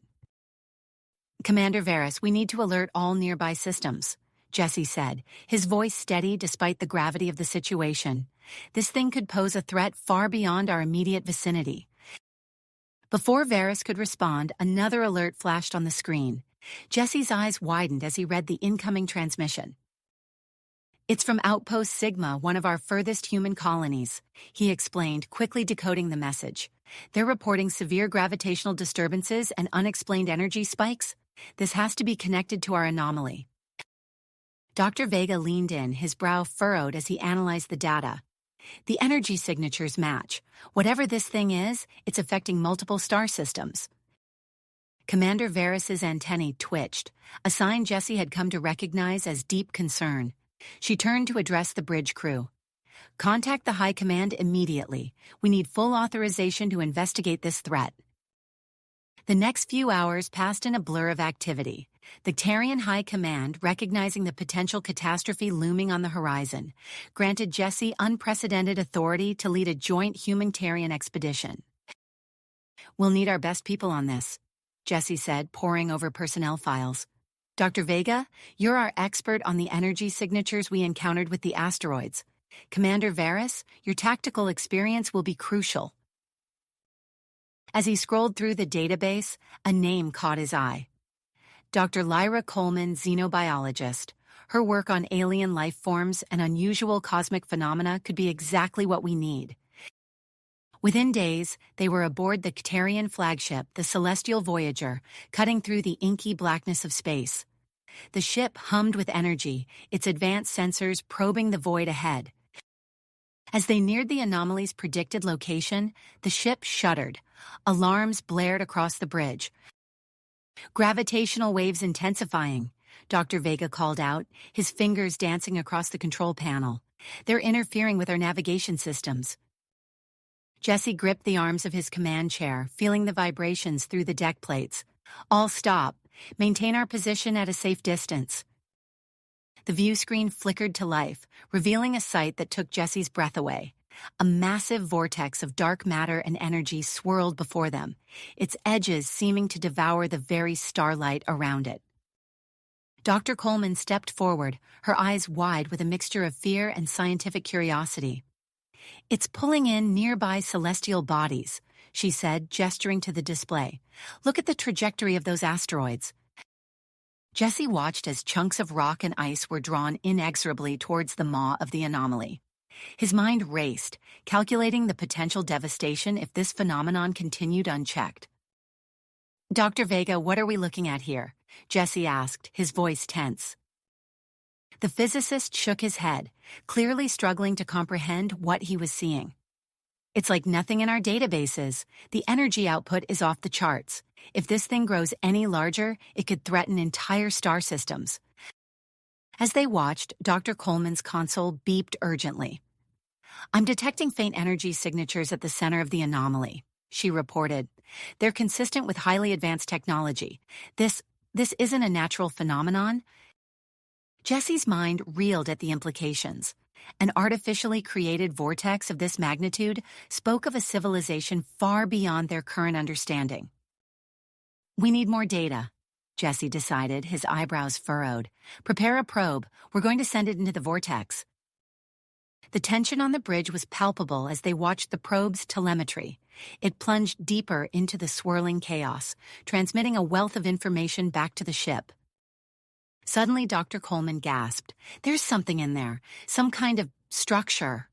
"Commander Varys, we need to alert all nearby systems," Jesse said, his voice steady despite the gravity of the situation. "This thing could pose a threat far beyond our immediate vicinity." Before Varys could respond, another alert flashed on the screen. Jesse's eyes widened as he read the incoming transmission. "It's from Outpost Sigma, one of our furthest human colonies," he explained, quickly decoding the message. "They're reporting severe gravitational disturbances and unexplained energy spikes. This has to be connected to our anomaly." Dr. Vega leaned in, his brow furrowed as he analyzed the data. The energy signatures match. Whatever this thing is, it's affecting multiple star systems. Commander Varys's antennae twitched, a sign Jesse had come to recognize as deep concern. She turned to address the bridge crew. "Contact the High Command immediately. We need full authorization to investigate this threat." The next few hours passed in a blur of activity. The Tarian High Command, recognizing the potential catastrophe looming on the horizon, granted Jesse unprecedented authority to lead a joint human-Tarian expedition. "We'll need our best people on this," Jesse said, poring over personnel files. "Dr. Vega, you're our expert on the energy signatures we encountered with the asteroids. Commander Varys, your tactical experience will be crucial." As he scrolled through the database, a name caught his eye. Dr. Lyra Coleman, xenobiologist. Her work on alien life forms and unusual cosmic phenomena could be exactly what we need. Within days, they were aboard the Ktarian flagship, the Celestial Voyager, cutting through the inky blackness of space. The ship hummed with energy, its advanced sensors probing the void ahead. As they neared the anomaly's predicted location, the ship shuddered. Alarms blared across the bridge. "Gravitational waves intensifying," Dr. Vega called out, his fingers dancing across the control panel. "They're interfering with our navigation systems." Jesse gripped the arms of his command chair, feeling the vibrations through the deck plates. "All stop. Maintain our position at a safe distance." The view screen flickered to life, revealing a sight that took Jesse's breath away. A massive vortex of dark matter and energy swirled before them, its edges seeming to devour the very starlight around it. Dr. Coleman stepped forward, her eyes wide with a mixture of fear and scientific curiosity. "It's pulling in nearby celestial bodies," she said, gesturing to the display. "Look at the trajectory of those asteroids." Jesse watched as chunks of rock and ice were drawn inexorably towards the maw of the anomaly. His mind raced, calculating the potential devastation if this phenomenon continued unchecked. "Dr. Vega, what are we looking at here?" Jesse asked, his voice tense. The physicist shook his head, clearly struggling to comprehend what he was seeing. "It's like nothing in our databases. The energy output is off the charts. If this thing grows any larger, it could threaten entire star systems." As they watched, Dr. Coleman's console beeped urgently. "I'm detecting faint energy signatures at the center of the anomaly," she reported. "They're consistent with highly advanced technology. This isn't a natural phenomenon." Jesse's mind reeled at the implications. An artificially created vortex of this magnitude spoke of a civilization far beyond their current understanding. "We need more data," Jesse decided, his eyebrows furrowed. "Prepare a probe. We're going to send it into the vortex." The tension on the bridge was palpable as they watched the probe's telemetry. It plunged deeper into the swirling chaos, transmitting a wealth of information back to the ship. Suddenly, Dr. Coleman gasped. "There's something in there, some kind of structure."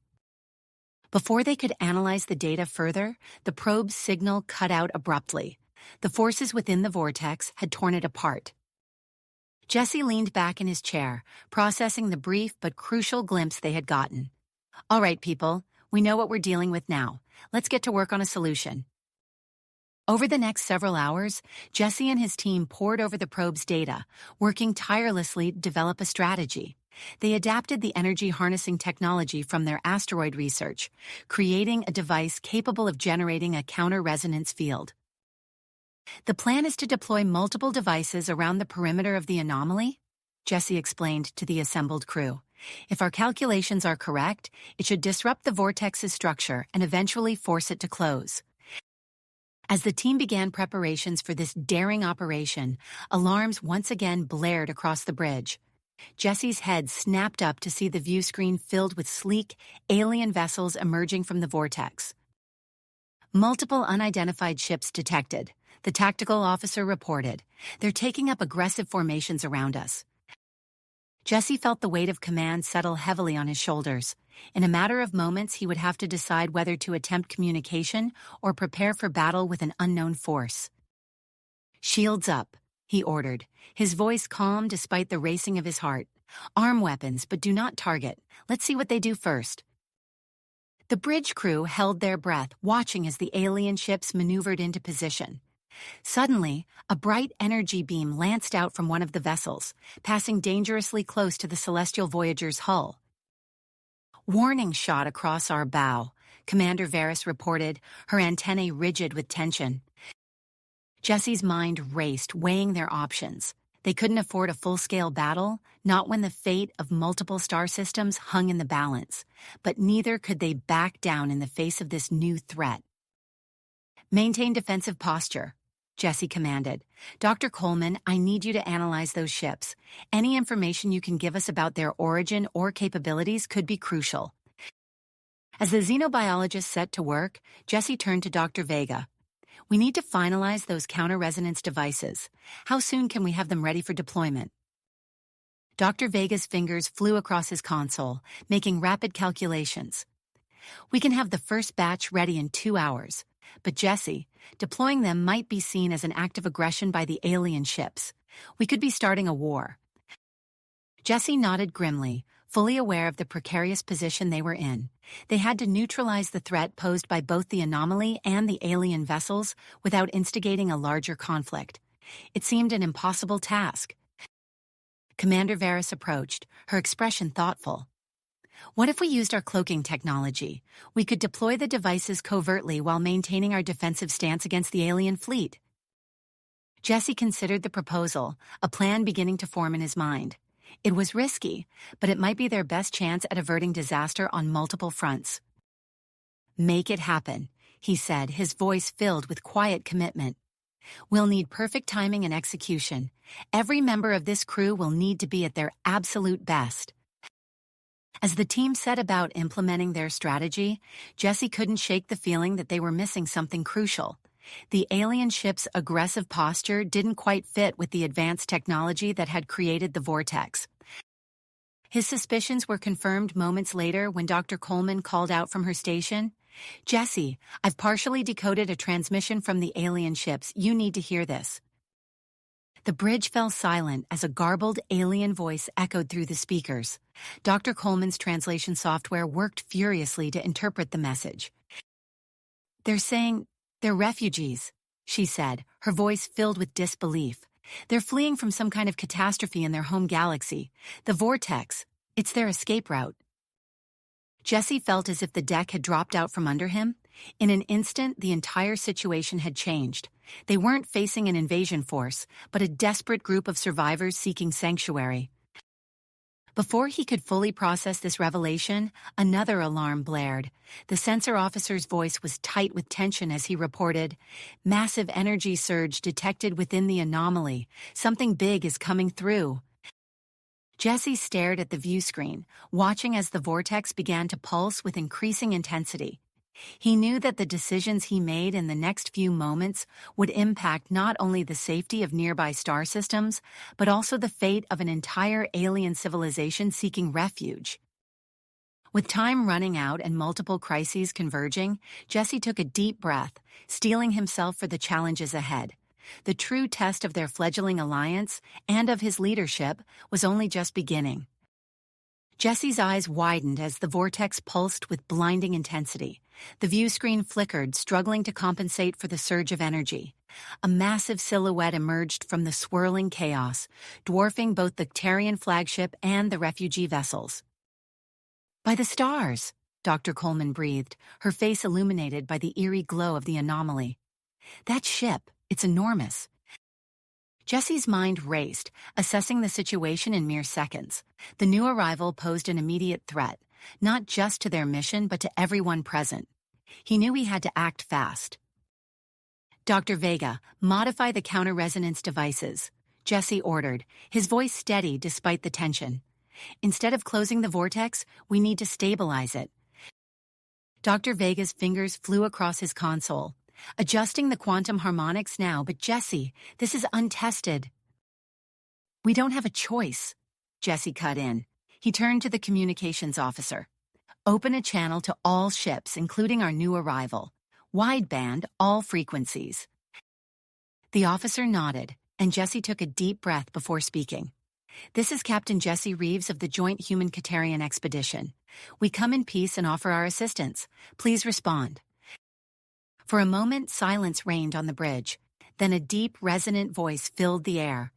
Before they could analyze the data further, the probe's signal cut out abruptly. The forces within the vortex had torn it apart. Jesse leaned back in his chair, processing the brief but crucial glimpse they had gotten. "All right, people, we know what we're dealing with now. Let's get to work on a solution." Over the next several hours, Jesse and his team pored over the probe's data, working tirelessly to develop a strategy. They adapted the energy harnessing technology from their asteroid research, creating a device capable of generating a counter-resonance field. The plan is to deploy multiple devices around the perimeter of the anomaly, Jesse explained to the assembled crew. If our calculations are correct, it should disrupt the vortex's structure and eventually force it to close. As the team began preparations for this daring operation, alarms once again blared across the bridge. Jesse's head snapped up to see the view screen filled with sleek, alien vessels emerging from the vortex. Multiple unidentified ships detected, the tactical officer reported. They're taking up aggressive formations around us. Jesse felt the weight of command settle heavily on his shoulders. In a matter of moments, he would have to decide whether to attempt communication or prepare for battle with an unknown force. "Shields up," he ordered, his voice calm despite the racing of his heart. "Arm weapons, but do not target. Let's see what they do first." The bridge crew held their breath, watching as the alien ships maneuvered into position. Suddenly, a bright energy beam lanced out from one of the vessels, passing dangerously close to the Celestial Voyager's hull. "Warning shot across our bow," Commander Varys reported, her antennae rigid with tension. Jesse's mind raced, weighing their options. They couldn't afford a full-scale battle, not when the fate of multiple star systems hung in the balance, but neither could they back down in the face of this new threat. "Maintain defensive posture," Jesse commanded. "Dr. Coleman, I need you to analyze those ships. Any information you can give us about their origin or capabilities could be crucial." As the xenobiologist set to work, Jesse turned to Dr. Vega. "We need to finalize those counter-resonance devices. How soon can we have them ready for deployment?" Dr. Vega's fingers flew across his console, making rapid calculations. "We can have the first batch ready in 2 hours. But Jesse, deploying them might be seen as an act of aggression by the alien ships. We could be starting a war." Jesse nodded grimly, fully aware of the precarious position they were in. They had to neutralize the threat posed by both the anomaly and the alien vessels without instigating a larger conflict. It seemed an impossible task. Commander Varys approached, her expression thoughtful. "What if we used our cloaking technology? We could deploy the devices covertly while maintaining our defensive stance against the alien fleet." Jesse considered the proposal, a plan beginning to form in his mind. It was risky, but it might be their best chance at averting disaster on multiple fronts. "Make it happen," he said, his voice filled with quiet commitment. "We'll need perfect timing and execution. Every member of this crew will need to be at their absolute best." As the team set about implementing their strategy, Jesse couldn't shake the feeling that they were missing something crucial. The alien ship's aggressive posture didn't quite fit with the advanced technology that had created the vortex. His suspicions were confirmed moments later when Dr. Coleman called out from her station. "Jesse, I've partially decoded a transmission from the alien ships. You need to hear this." The bridge fell silent as a garbled alien voice echoed through the speakers. Dr. Coleman's translation software worked furiously to interpret the message. "They're saying they're refugees," she said, her voice filled with disbelief. "They're fleeing from some kind of catastrophe in their home galaxy. The vortex, it's their escape route." Jesse felt as if the deck had dropped out from under him. In an instant, the entire situation had changed. They weren't facing an invasion force, but a desperate group of survivors seeking sanctuary. Before he could fully process this revelation, another alarm blared. The sensor officer's voice was tight with tension as he reported, "Massive energy surge detected within the anomaly. Something big is coming through." Jesse stared at the view screen, watching as the vortex began to pulse with increasing intensity. He knew that the decisions he made in the next few moments would impact not only the safety of nearby star systems, but also the fate of an entire alien civilization seeking refuge. With time running out and multiple crises converging, Jesse took a deep breath, steeling himself for the challenges ahead. The true test of their fledgling alliance and of his leadership was only just beginning. Jesse's eyes widened as the vortex pulsed with blinding intensity. The view screen flickered, struggling to compensate for the surge of energy. A massive silhouette emerged from the swirling chaos, dwarfing both the Tarian flagship and the refugee vessels. "By the stars," Dr. Coleman breathed, her face illuminated by the eerie glow of the anomaly. "That ship, it's enormous." Jesse's mind raced, assessing the situation in mere seconds. The new arrival posed an immediate threat, not just to their mission but to everyone present. He knew he had to act fast. "Dr. Vega, modify the counter-resonance devices," Jesse ordered, his voice steady despite the tension. "Instead of closing the vortex, we need to stabilize it." Dr. Vega's fingers flew across his console, adjusting the quantum harmonics now, but Jesse, this is untested. "We don't have a choice," Jesse cut in. He turned to the communications officer. "Open a channel to all ships, including our new arrival. Wideband, all frequencies." The officer nodded, and Jesse took a deep breath before speaking. "This is Captain Jesse Reeves of the Joint Human-Catarian Expedition. We come in peace and offer our assistance. Please respond." For a moment, silence reigned on the bridge. Then a deep, resonant voice filled the air.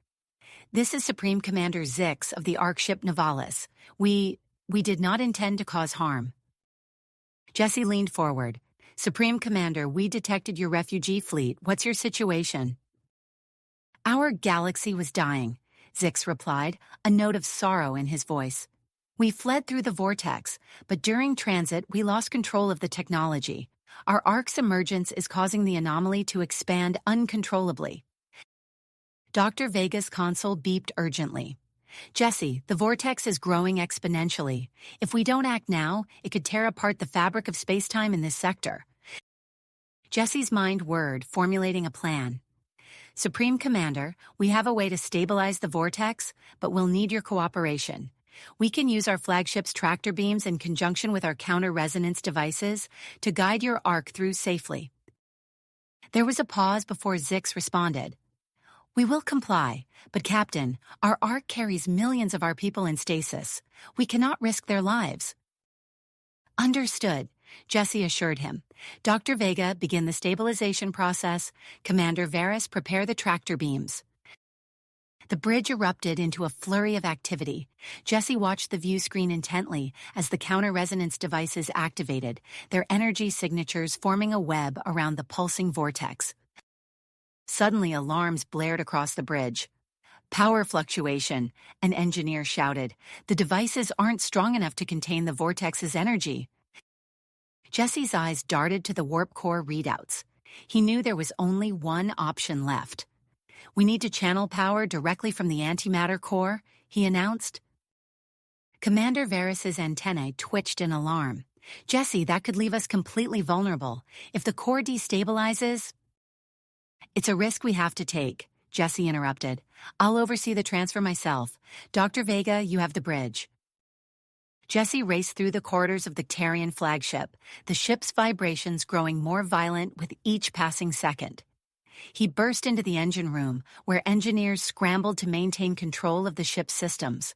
"This is Supreme Commander Zix of the Ark ship Nivalis. We did not intend to cause harm." Jesse leaned forward. "Supreme Commander, we detected your refugee fleet. What's your situation?" "Our galaxy was dying," Zix replied, a note of sorrow in his voice. "We fled through the vortex, but during transit we lost control of the technology. Our Ark's emergence is causing the anomaly to expand uncontrollably." Dr. Vega's console beeped urgently. "Jesse, the vortex is growing exponentially. If we don't act now, it could tear apart the fabric of space-time in this sector." Jesse's mind whirred, formulating a plan. "Supreme Commander, we have a way to stabilize the vortex, but we'll need your cooperation. We can use our flagship's tractor beams in conjunction with our counter-resonance devices to guide your Ark through safely." There was a pause before Zix responded. "We will comply, but Captain, our Ark carries millions of our people in stasis. We cannot risk their lives." "Understood," Jesse assured him. "Dr. Vega, begin the stabilization process. Commander Varys, prepare the tractor beams." The bridge erupted into a flurry of activity. Jesse watched the view screen intently as the counter-resonance devices activated, their energy signatures forming a web around the pulsing vortex. Suddenly, alarms blared across the bridge. "Power fluctuation," an engineer shouted. "The devices aren't strong enough to contain the vortex's energy." Jesse's eyes darted to the warp core readouts. He knew there was only one option left. "We need to channel power directly from the antimatter core," he announced. Commander Varys's antennae twitched in alarm. "Jesse, that could leave us completely vulnerable. If the core destabilizes—" "It's a risk we have to take," Jesse interrupted. "I'll oversee the transfer myself. Dr. Vega, you have the bridge." Jesse raced through the corridors of the Tarian flagship, the ship's vibrations growing more violent with each passing second. He burst into the engine room, where engineers scrambled to maintain control of the ship's systems.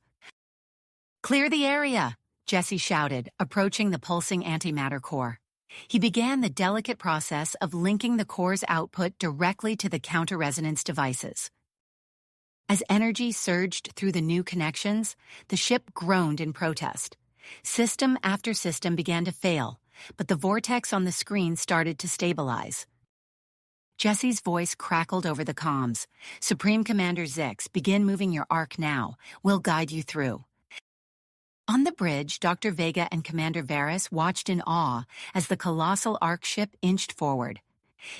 "Clear the area!" Jesse shouted, approaching the pulsing antimatter core. He began the delicate process of linking the core's output directly to the counter-resonance devices. As energy surged through the new connections, the ship groaned in protest. System after system began to fail, but the vortex on the screen started to stabilize. Jesse's voice crackled over the comms. "Supreme Commander Zix, begin moving your Ark now. We'll guide you through." On the bridge, Dr. Vega and Commander Varys watched in awe as the colossal Ark ship inched forward.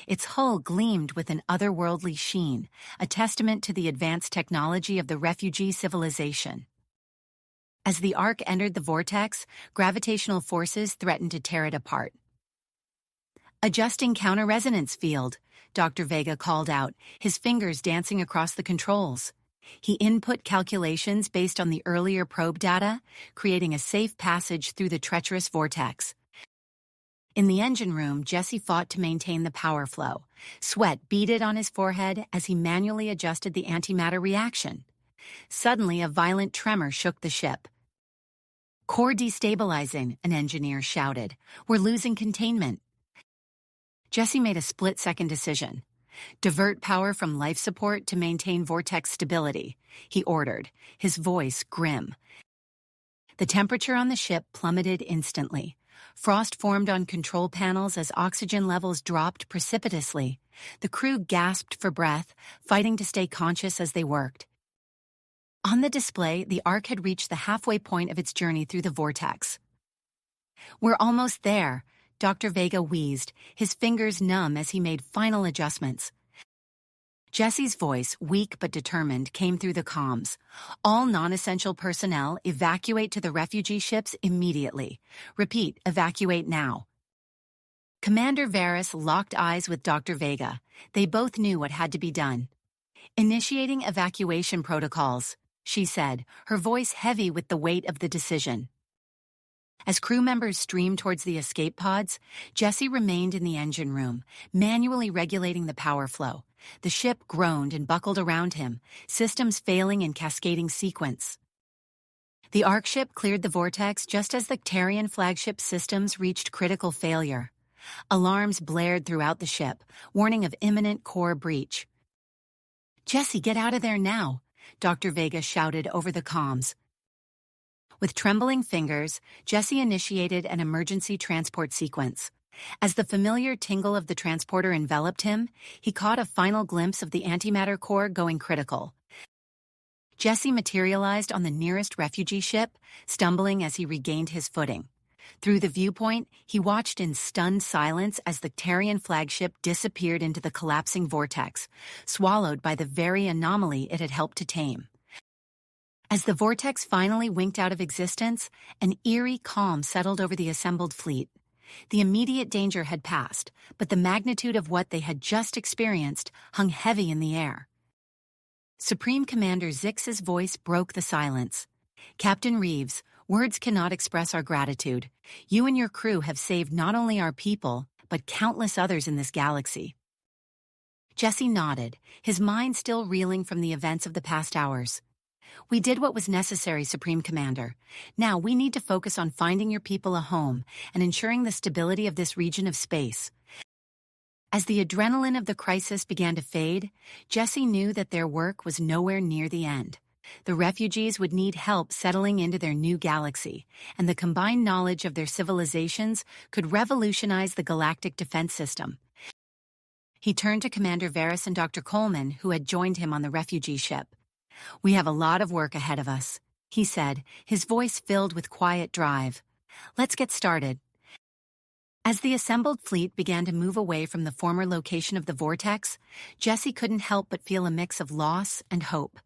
Its hull gleamed with an otherworldly sheen, a testament to the advanced technology of the refugee civilization. As the Ark entered the vortex, gravitational forces threatened to tear it apart. "Adjusting counter-resonance field," Dr. Vega called out, his fingers dancing across the controls. He input calculations based on the earlier probe data, creating a safe passage through the treacherous vortex. In the engine room, Jesse fought to maintain the power flow. Sweat beaded on his forehead as he manually adjusted the antimatter reaction. Suddenly, a violent tremor shook the ship. Core destabilizing, an engineer shouted. We're losing containment. Jesse made a split-second decision. Divert power from life support to maintain vortex stability, he ordered, his voice grim. The temperature on the ship plummeted instantly. Frost formed on control panels as oxygen levels dropped precipitously. The crew gasped for breath, fighting to stay conscious as they worked. On the display, the Ark had reached the halfway point of its journey through the vortex. We're almost there, Dr. Vega wheezed, his fingers numb as he made final adjustments. Jesse's voice, weak but determined, came through the comms. All non-essential personnel evacuate to the refugee ships immediately. Repeat, evacuate now. Commander Varys locked eyes with Dr. Vega. They both knew what had to be done. Initiating evacuation protocols, she said, her voice heavy with the weight of the decision. As crew members streamed towards the escape pods, Jesse remained in the engine room, manually regulating the power flow. The ship groaned and buckled around him, systems failing in cascading sequence. The Ark ship cleared the vortex just as the Tarian flagship systems reached critical failure. Alarms blared throughout the ship, warning of imminent core breach. Jesse, get out of there now, Dr. Vega shouted over the comms. With trembling fingers, Jesse initiated an emergency transport sequence. As the familiar tingle of the transporter enveloped him, he caught a final glimpse of the antimatter core going critical. Jesse materialized on the nearest refugee ship, stumbling as he regained his footing. Through the viewpoint, he watched in stunned silence as the Tarian flagship disappeared into the collapsing vortex, swallowed by the very anomaly it had helped to tame. As the vortex finally winked out of existence, an eerie calm settled over the assembled fleet. The immediate danger had passed, but the magnitude of what they had just experienced hung heavy in the air. Supreme Commander Zix's voice broke the silence. Captain Reeves, words cannot express our gratitude. You and your crew have saved not only our people, but countless others in this galaxy. Jesse nodded, his mind still reeling from the events of the past hours. We did what was necessary, Supreme Commander. Now we need to focus on finding your people a home and ensuring the stability of this region of space. As the adrenaline of the crisis began to fade, Jesse knew that their work was nowhere near the end. The refugees would need help settling into their new galaxy, and the combined knowledge of their civilizations could revolutionize the galactic defense system. He turned to Commander Varys and Dr. Coleman, who had joined him on the refugee ship. We have a lot of work ahead of us, he said, his voice filled with quiet drive. Let's get started. As the assembled fleet began to move away from the former location of the vortex, Jesse couldn't help but feel a mix of loss and hope.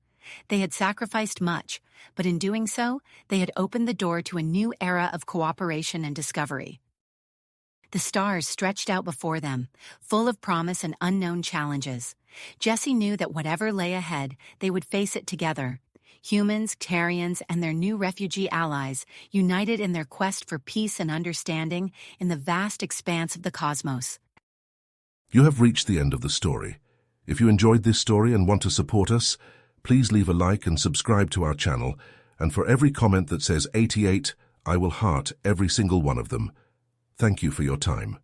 They had sacrificed much, but in doing so, they had opened the door to a new era of cooperation and discovery. The stars stretched out before them, full of promise and unknown challenges. Jesse knew that whatever lay ahead, they would face it together. Humans, Tarians, and their new refugee allies, united in their quest for peace and understanding in the vast expanse of the cosmos. You have reached the end of the story. If you enjoyed this story and want to support us, please leave a like and subscribe to our channel, and for every comment that says 88, I will heart every single one of them. Thank you for your time.